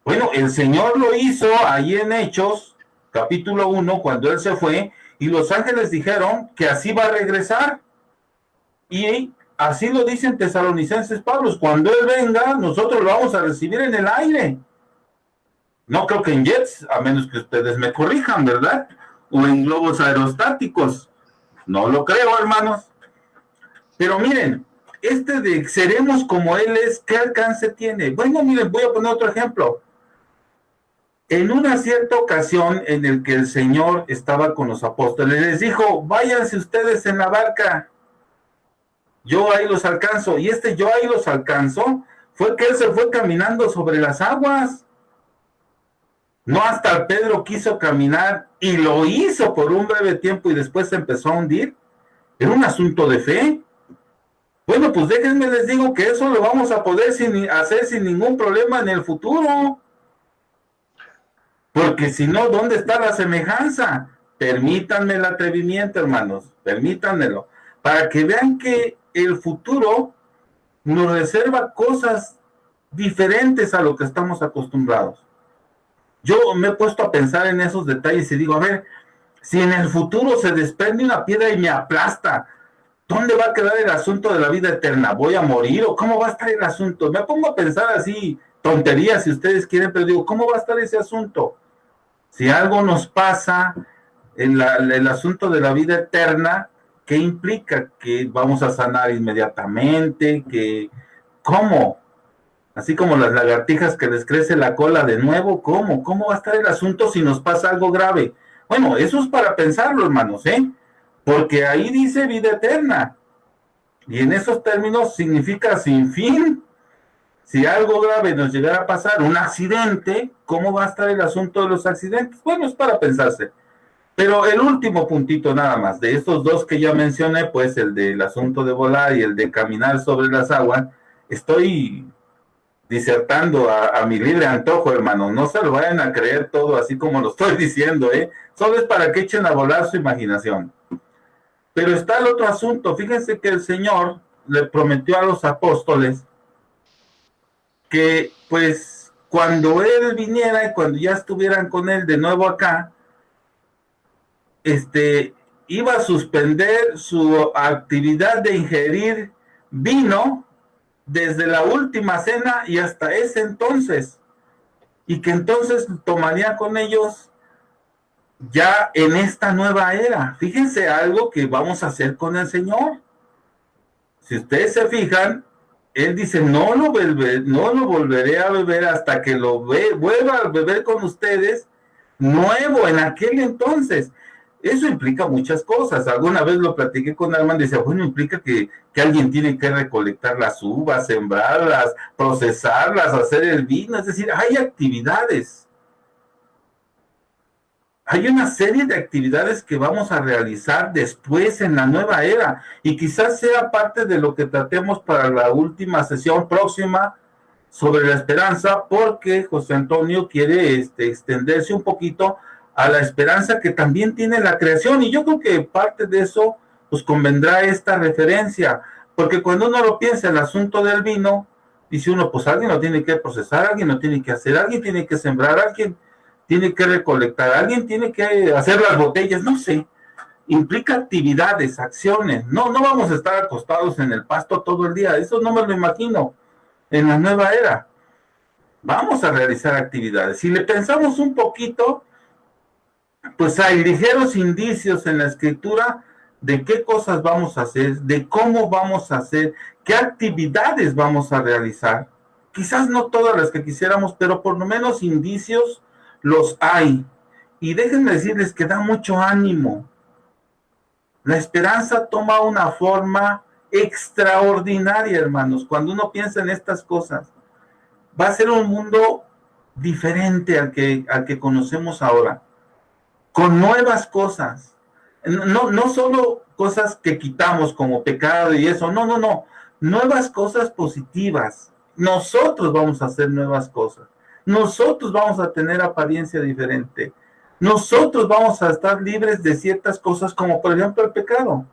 C: Bueno, el Señor lo hizo ahí en Hechos, capítulo 1, cuando Él se fue, y los ángeles dijeron que así va a regresar. Y así lo dicen Tesalonicenses Pablo, cuando Él venga, nosotros lo vamos a recibir en el aire. No creo que en jets, a menos que ustedes me corrijan, ¿verdad? O en globos aerostáticos. No lo creo, hermanos. Pero miren, de seremos como Él es, ¿qué alcance tiene? Bueno, miren, voy a poner otro ejemplo. En una cierta ocasión en el que el Señor estaba con los apóstoles, les dijo, váyanse ustedes en la barca, yo ahí los alcanzo. Y yo ahí los alcanzo fue que Él se fue caminando sobre las aguas. No hasta Pedro quiso caminar y lo hizo por un breve tiempo y después se empezó a hundir. Era un asunto de fe. Bueno, pues déjenme les digo que eso lo vamos a poder hacer sin ningún problema en el futuro. Porque si no, ¿dónde está la semejanza? Permítanme el atrevimiento, hermanos, permítanmelo, para que vean que el futuro nos reserva cosas diferentes a lo que estamos acostumbrados. Yo me he puesto a pensar en esos detalles y digo, a ver, si en el futuro se desprende una piedra y me aplasta, ¿dónde va a quedar el asunto de la vida eterna? ¿Voy a morir o cómo va a estar el asunto? Me pongo a pensar así, tonterías si ustedes quieren, pero digo, ¿cómo va a estar ese asunto? Si algo nos pasa, el asunto de la vida eterna, ¿qué implica? ¿Que vamos a sanar inmediatamente? ¿Cómo? Así como las lagartijas que les crece la cola de nuevo, ¿cómo? ¿Cómo va a estar el asunto si nos pasa algo grave? Bueno, eso es para pensarlo, hermanos, ¿eh? Porque ahí dice vida eterna. Y en esos términos significa sin fin. Si algo grave nos llegara a pasar, un accidente, ¿cómo va a estar el asunto de los accidentes? Bueno, es para pensarse. Pero el último puntito nada más, de estos dos que ya mencioné, pues el del asunto de volar y el de caminar sobre las aguas, estoy disertando a mi libre antojo, hermano. No se lo vayan a creer todo así como lo estoy diciendo, ¿eh? Solo es para que echen a volar su imaginación. Pero está el otro asunto. Fíjense que el Señor le prometió a los apóstoles que, pues, cuando Él viniera y cuando ya estuvieran con Él de nuevo acá, iba a suspender su actividad de ingerir vino desde la última cena y hasta ese entonces, y que entonces tomaría con ellos ya en esta nueva era. Fíjense algo que vamos a hacer con el Señor. Si ustedes se fijan, Él dice, no lo volveré a beber hasta que vuelva a beber con ustedes nuevo en aquel entonces. Eso implica muchas cosas. Alguna vez lo platiqué con Armando y dice, bueno, implica que alguien tiene que recolectar las uvas, sembrarlas, procesarlas, hacer el vino. Es decir, hay actividades. Hay una serie de actividades que vamos a realizar después en la nueva era y quizás sea parte de lo que tratemos para la última sesión próxima sobre la esperanza, porque José Antonio quiere extenderse un poquito a la esperanza que también tiene la creación, y yo creo que parte de eso pues convendrá esta referencia, porque cuando uno lo piensa, el asunto del vino, dice uno, pues alguien lo tiene que procesar, alguien lo tiene que hacer, alguien tiene que sembrar, alguien tiene que recolectar, alguien tiene que hacer las botellas, no sé, implica actividades, acciones, no vamos a estar acostados en el pasto todo el día, eso no me lo imagino en la nueva era. Vamos a realizar actividades. Si le pensamos un poquito, pues hay ligeros indicios en la escritura de qué cosas vamos a hacer, de cómo vamos a hacer, qué actividades vamos a realizar. Quizás no todas las que quisiéramos, pero por lo menos indicios los hay. Y déjenme decirles que da mucho ánimo. La esperanza toma una forma extraordinaria, hermanos, cuando uno piensa en estas cosas. Va a ser un mundo diferente al que conocemos ahora, con nuevas cosas, no solo cosas que quitamos como pecado y eso, no, nuevas cosas positivas. Nosotros vamos a hacer nuevas cosas, nosotros vamos a tener apariencia diferente, nosotros vamos a estar libres de ciertas cosas como por ejemplo el pecado.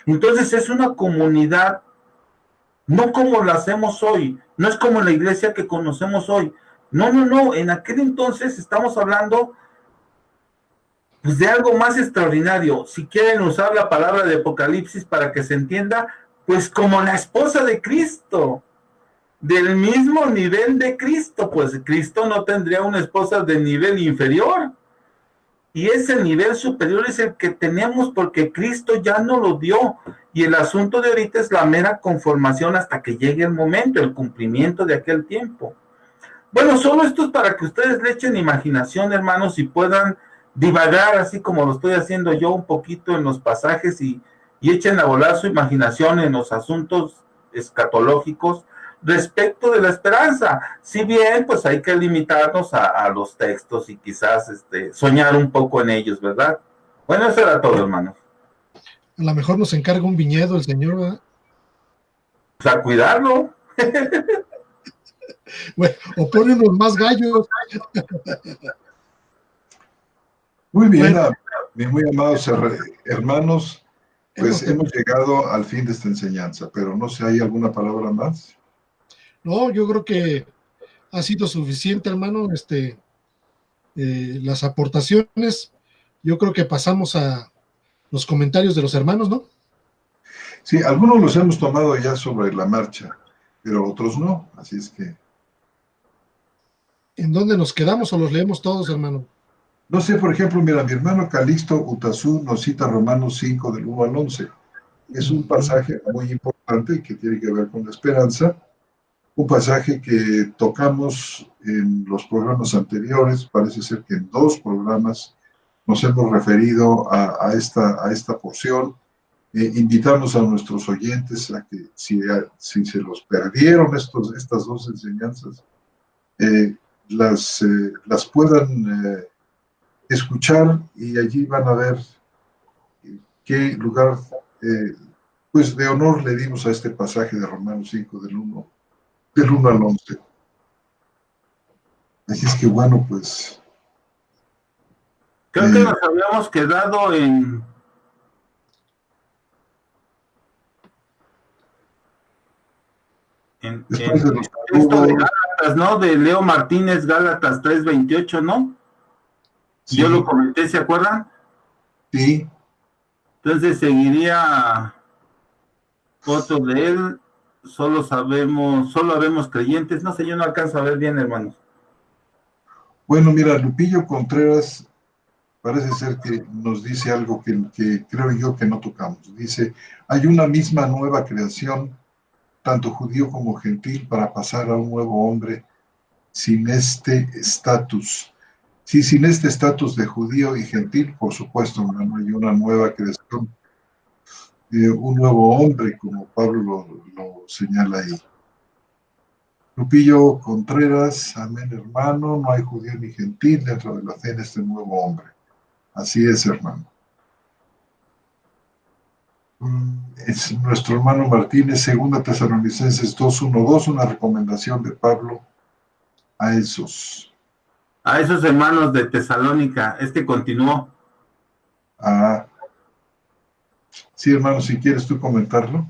C: Entonces es una comunidad no como la hacemos hoy, no es como la iglesia que conocemos hoy. No, en aquel entonces estamos hablando pues de algo más extraordinario. Si quieren usar la palabra de Apocalipsis para que se entienda, pues como la esposa de Cristo, del mismo nivel de Cristo, pues Cristo no tendría una esposa de nivel inferior. Y ese nivel superior es el que tenemos porque Cristo ya nos lo dio. Y el asunto de ahorita es la mera conformación hasta que llegue el momento, el cumplimiento de aquel tiempo. Bueno, solo esto es para que ustedes le echen imaginación, hermanos, y puedan divagar así como lo estoy haciendo yo un poquito en los pasajes y echen a volar su imaginación en los asuntos escatológicos respecto de la esperanza. Si bien, pues hay que limitarnos a los textos y quizás soñar un poco en ellos, ¿verdad? Bueno, eso era todo, hermanos.
A: A lo mejor nos encarga un viñedo el señor, ¿verdad?
C: Pues a cuidarlo.
A: Bueno, o pone unos más gallos.
B: Muy bien, mis muy amados hermanos, pues hemos llegado al fin de esta enseñanza, pero no sé, ¿hay alguna palabra más?
A: No, yo creo que ha sido suficiente, hermano, las aportaciones. Yo creo que pasamos a los comentarios de los hermanos, ¿no?
B: Sí, algunos los hemos tomado ya sobre la marcha, pero otros no, así es que...
A: ¿En dónde nos quedamos o los leemos todos, hermano?
B: No sé, por ejemplo, mira, mi hermano Calixto Utazú nos cita Romanos 5 del 1 al 11. Es un pasaje muy importante que tiene que ver con la esperanza, un pasaje que tocamos en los programas anteriores, parece ser que en 2 programas nos hemos referido a esta porción. Invitamos a nuestros oyentes a que si se los perdieron estas 2 enseñanzas, las puedan escuchar y allí van a ver qué lugar pues de honor le dimos a este pasaje de Romanos 5 del 1 al 11. Así es que bueno, pues
C: creo que nos habíamos quedado en
B: después de los
C: esto de Gálatas, ¿no? De Leo Martínez, Gálatas 3:28, ¿no? Sí. Yo lo comenté, ¿se acuerdan?
B: Sí.
C: Entonces seguiría otro de él, solo habemos creyentes, no sé, yo no alcanzo a ver bien, hermanos.
B: Bueno, mira, Lupillo Contreras parece ser que nos dice algo que creo yo que no tocamos. Dice, hay una misma nueva creación, tanto judío como gentil, para pasar a un nuevo hombre sin este estatus. Sí, sin este estatus de judío y gentil, por supuesto, hermano, hay una nueva creación, un nuevo hombre, como Pablo lo señala ahí. Lupillo Contreras, amén, hermano, no hay judío ni gentil dentro de la fe en este nuevo hombre. Así es, hermano. Es nuestro hermano Martínez, 2 Tesalonicenses 2:1-2, una recomendación de Pablo a esos.
C: A esos hermanos de Tesalónica, continuó.
B: Ah, sí, hermano, si quieres tú comentarlo.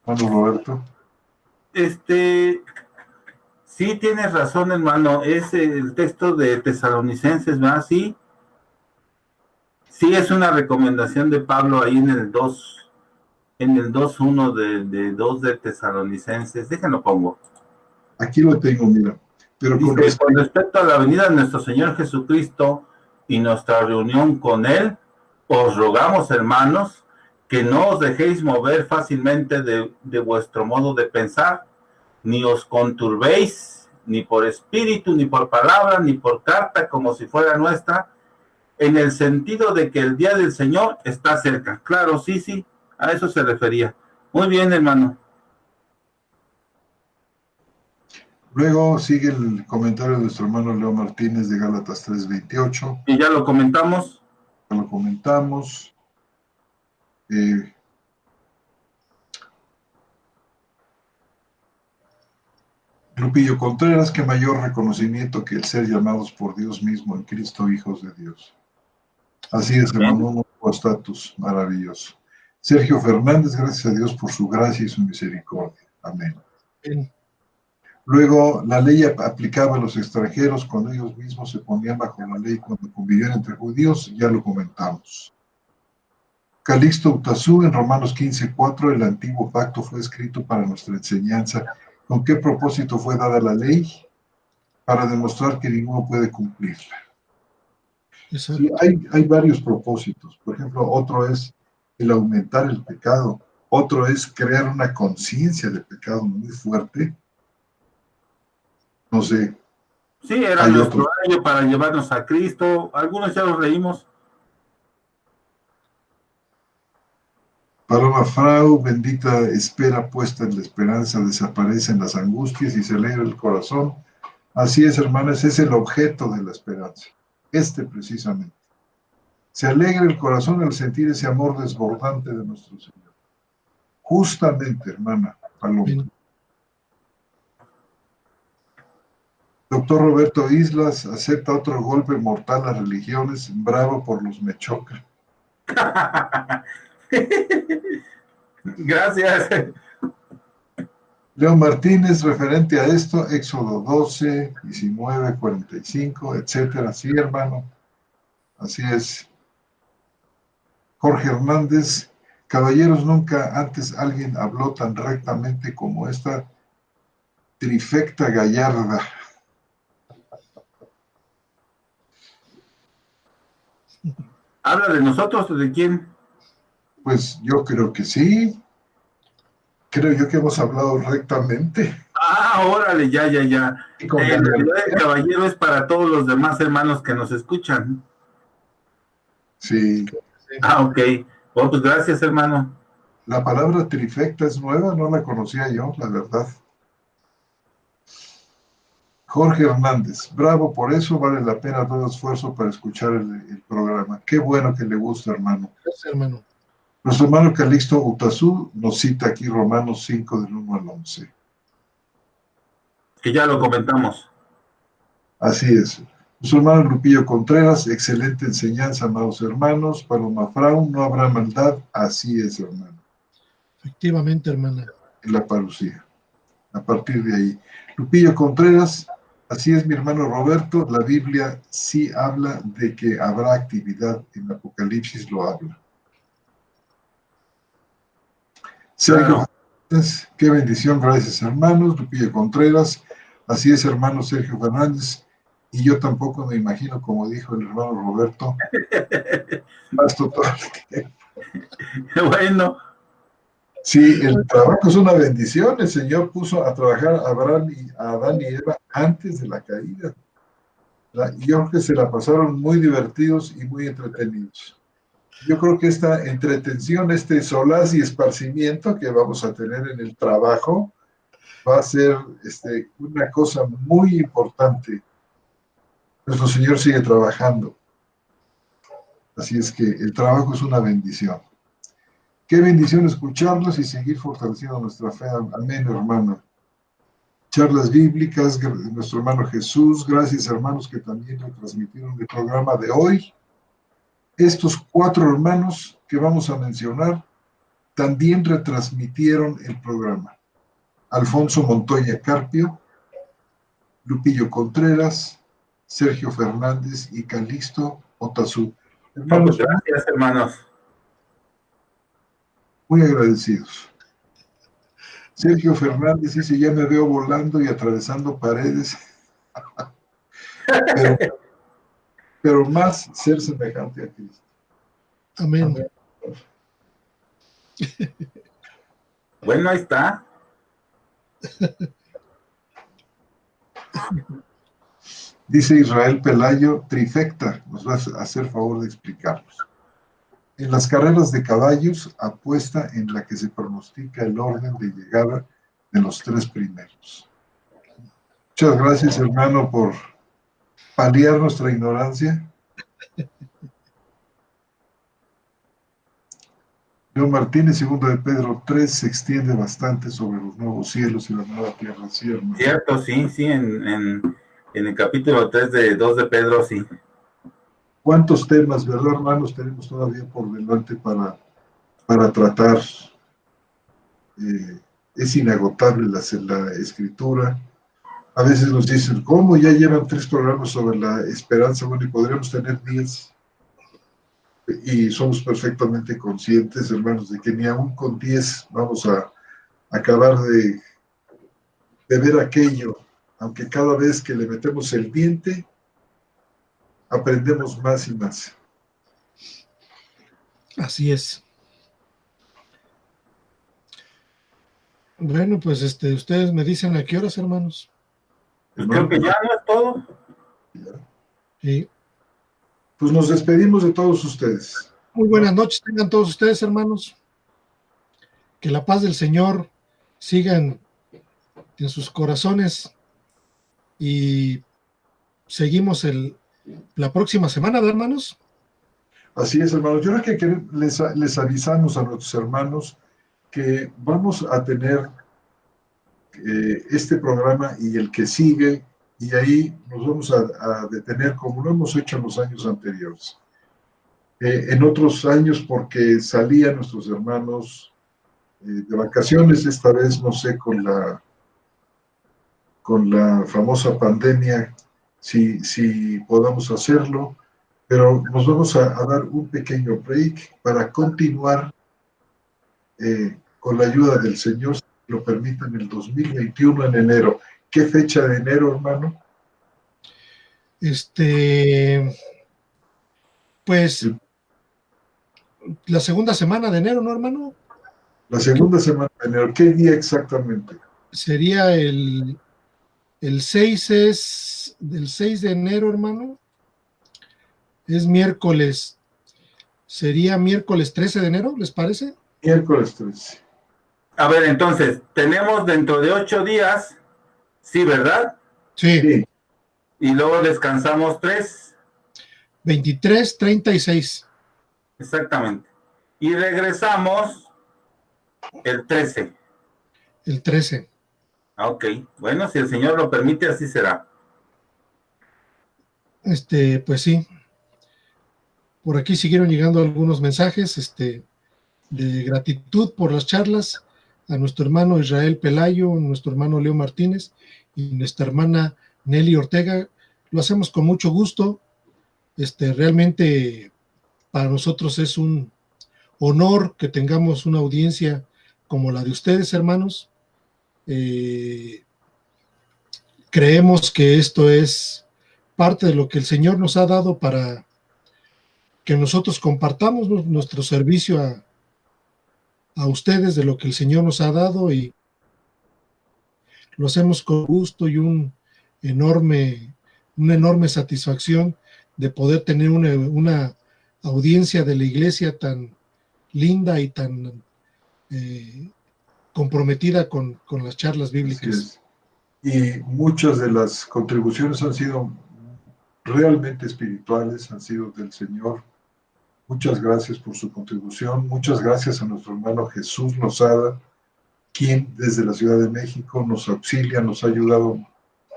B: Hermano Roberto.
C: Sí, tienes razón, hermano, es el texto de Tesalonicenses, ¿verdad? Sí, sí es una recomendación de Pablo ahí en el 2:1 de 2 de Tesalonicenses. Déjenlo pongo.
B: Aquí lo tengo, mira. Pero
C: dice, con respecto a la venida de nuestro Señor Jesucristo y nuestra reunión con Él, os rogamos, hermanos, que no os dejéis mover fácilmente de vuestro modo de pensar, ni os conturbéis, ni por espíritu, ni por palabra, ni por carta, como si fuera nuestra, en el sentido de que el día del Señor está cerca. Claro, sí, a eso se refería. Muy bien, hermano.
B: Luego sigue el comentario de nuestro hermano Leo Martínez de Gálatas 3:28.
C: Y ya lo comentamos.
B: Ya lo comentamos. Lupillo Contreras, que mayor reconocimiento que el ser llamados por Dios mismo en Cristo, hijos de Dios. Así es, hermano, un nuevo estatus maravilloso. Sergio Fernández, gracias a Dios por su gracia y su misericordia. Amén.
A: Bien.
B: Luego, la ley aplicaba a los extranjeros cuando ellos mismos se ponían bajo la ley, cuando convivían entre judíos, ya lo comentamos. Calixto Utazú, en Romanos 15:4, el antiguo pacto fue escrito para nuestra enseñanza. ¿Con qué propósito fue dada la ley? Para demostrar que ninguno puede cumplirla. Sí, hay varios propósitos. Por ejemplo, otro es el aumentar el pecado. Otro es crear una conciencia de pecado muy fuerte. No sé.
C: Sí, era nuestro año para llevarnos a Cristo. Algunos ya los leímos.
B: Paloma Frau, bendita espera puesta en la esperanza, desaparecen las angustias y se alegra el corazón. Así es, hermanas, es el objeto de la esperanza. Precisamente. Se alegra el corazón al sentir ese amor desbordante de nuestro Señor. Justamente, hermana Paloma. Bien. Doctor Roberto Islas acepta otro golpe mortal a religiones. Bravo por los Mechoca.
C: Gracias.
B: Leo Martínez, referente a esto, Éxodo 12, 19, 45, etcétera. Sí, hermano. Así es. Jorge Hernández, caballeros, nunca antes alguien habló tan rectamente como esta trifecta gallarda.
C: ¿Habla de nosotros o de quién?
B: Pues yo creo que sí. Creo yo que hemos hablado rectamente.
C: Ah, órale, ya. El caballero es para todos los demás hermanos que nos escuchan.
B: Sí.
C: Ah, ok. Bueno, pues gracias, hermano.
B: La palabra trifecta es nueva, no la conocía yo, la verdad. Jorge Hernández, bravo, por eso vale la pena todo esfuerzo para escuchar el programa. Qué bueno que le gusta, hermano.
A: Gracias, hermano.
B: Nuestro hermano Calixto Utazú nos cita aquí Romanos 5, del 1 al 11.
C: Que ya lo comentamos.
B: Así es. Nuestro hermano Lupillo Contreras, excelente enseñanza, amados hermanos. Paloma Frau, no habrá maldad. Así es, hermano.
A: Efectivamente, hermana.
B: En la parucía. A partir de ahí. Lupillo Contreras, así es, mi hermano Roberto, la Biblia sí habla de que habrá actividad, en Apocalipsis lo habla. Sergio Fernández, qué bendición, gracias hermanos. Lupillo Contreras, así es, hermano Sergio Fernández, y yo tampoco me imagino, como dijo el hermano Roberto, gasto todo el tiempo.
C: Bueno,
B: Sí, el trabajo es una bendición. El Señor puso a trabajar a Adán y Eva antes de la caída. Y yo creo que se la pasaron muy divertidos y muy entretenidos. Yo creo que esta entretención, este solaz y esparcimiento que vamos a tener en el trabajo va a ser una cosa muy importante. Nuestro Señor sigue trabajando. Así es que el trabajo es una bendición. Qué bendición escucharlos y seguir fortaleciendo nuestra fe. Amén, hermano. Charlas bíblicas, nuestro hermano Jesús. Gracias, hermanos, que también retransmitieron el programa de hoy. Estos 4 hermanos que vamos a mencionar también retransmitieron el programa. Alfonso Montoya Carpio, Lupillo Contreras, Sergio Fernández y Calixto Otazú.
C: pues
B: Hermanos,
C: gracias, hermanos.
B: muy agradecidos. Sergio Fernández dice, ya me veo volando y atravesando paredes, pero más ser semejante a Cristo.
A: Amén.
B: Amén.
C: Bueno, ahí está.
B: Dice Israel Pelayo, trifecta, nos va a hacer favor de explicarnos. En las carreras de caballos, apuesta en la que se pronostica el orden de llegada de los 3 primeros. Muchas gracias, hermano, por paliar nuestra ignorancia. Leo Martínez, 2 de Pedro 3, se extiende bastante sobre los nuevos cielos y la nueva tierra, ¿sí, hermano?
C: Cierto, sí, en el capítulo 3 de 2 de Pedro, sí.
B: ¿Cuántos temas, verdad, hermanos, tenemos todavía por delante para tratar? Es inagotable la escritura. A veces nos dicen, ¿cómo ya llevan 3 programas sobre la esperanza? Bueno, y podríamos tener 10. Y somos perfectamente conscientes, hermanos, de que ni aún con 10 vamos a acabar de ver aquello, aunque cada vez que le metemos el diente, aprendemos más y más.
A: Así es. Bueno, pues ustedes me dicen a qué horas, hermanos.
C: Pues creo que ya no es todo.
A: Sí.
B: Pues nos despedimos de todos ustedes.
A: Muy buenas noches, tengan todos ustedes, hermanos. Que la paz del Señor siga en sus corazones y seguimos la próxima semana, ¿verdad, hermanos?
B: Así es, hermanos. Yo creo que les avisamos a nuestros hermanos que vamos a tener este programa y el que sigue, y ahí nos vamos a detener como lo hemos hecho en los años anteriores. En otros años, porque salían nuestros hermanos de vacaciones, esta vez no sé, con la famosa pandemia, si podamos hacerlo, pero nos vamos a dar un pequeño break para continuar con la ayuda del Señor, si lo permitan, el 2021 en enero. ¿Qué fecha de enero, hermano?
A: Pues la segunda semana de enero, ¿no, hermano?
B: La segunda semana de enero. ¿Qué día exactamente?
A: Sería el 6 del 6 de enero, hermano. Es miércoles. Sería miércoles 13 de enero, ¿les parece?
B: Miércoles 13.
C: A ver, entonces, tenemos dentro de 8 días, sí, ¿verdad?
A: Sí.
C: Y luego descansamos 3.
A: 23, 36.
C: Exactamente. Y regresamos el 13.
A: El 13.
C: Ok, bueno, si el Señor lo permite, así será.
A: Pues sí. Por aquí siguieron llegando algunos mensajes, de gratitud por las charlas a nuestro hermano Israel Pelayo, nuestro hermano Leo Martínez y nuestra hermana Nelly Ortega. Lo hacemos con mucho gusto. Realmente para nosotros es un honor que tengamos una audiencia como la de ustedes, hermanos. Creemos que esto es parte de lo que el Señor nos ha dado para que nosotros compartamos nuestro servicio a ustedes de lo que el Señor nos ha dado, y lo hacemos con gusto y una enorme satisfacción de poder tener una audiencia de la iglesia tan linda y tan comprometida con las charlas bíblicas.
B: Y muchas de las contribuciones han sido realmente espirituales, han sido del Señor. Muchas gracias por su contribución. Muchas gracias a nuestro hermano Jesús Lozada, quien desde la Ciudad de México nos auxilia, nos ha ayudado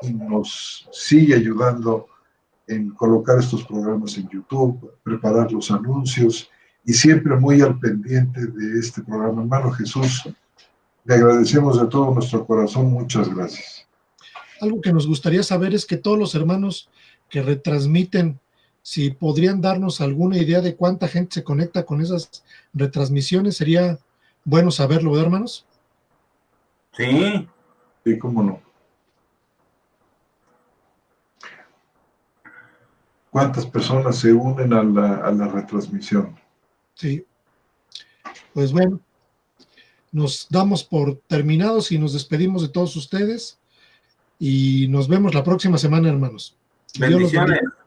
B: y nos sigue ayudando en colocar estos programas en YouTube, preparar los anuncios y siempre muy al pendiente de este programa. Hermano Jesús, le agradecemos de todo nuestro corazón. Muchas gracias.
A: Algo que nos gustaría saber es que todos los hermanos que retransmiten, si podrían darnos alguna idea de cuánta gente se conecta con esas retransmisiones, sería bueno saberlo, ¿verdad, hermanos?
C: Sí.
B: Sí, cómo no. ¿Cuántas personas se unen a la retransmisión?
A: Sí. Pues bueno, nos damos por terminados y nos despedimos de todos ustedes y nos vemos la próxima semana, hermanos. Que Dios los bendiga.
C: Bendiciones.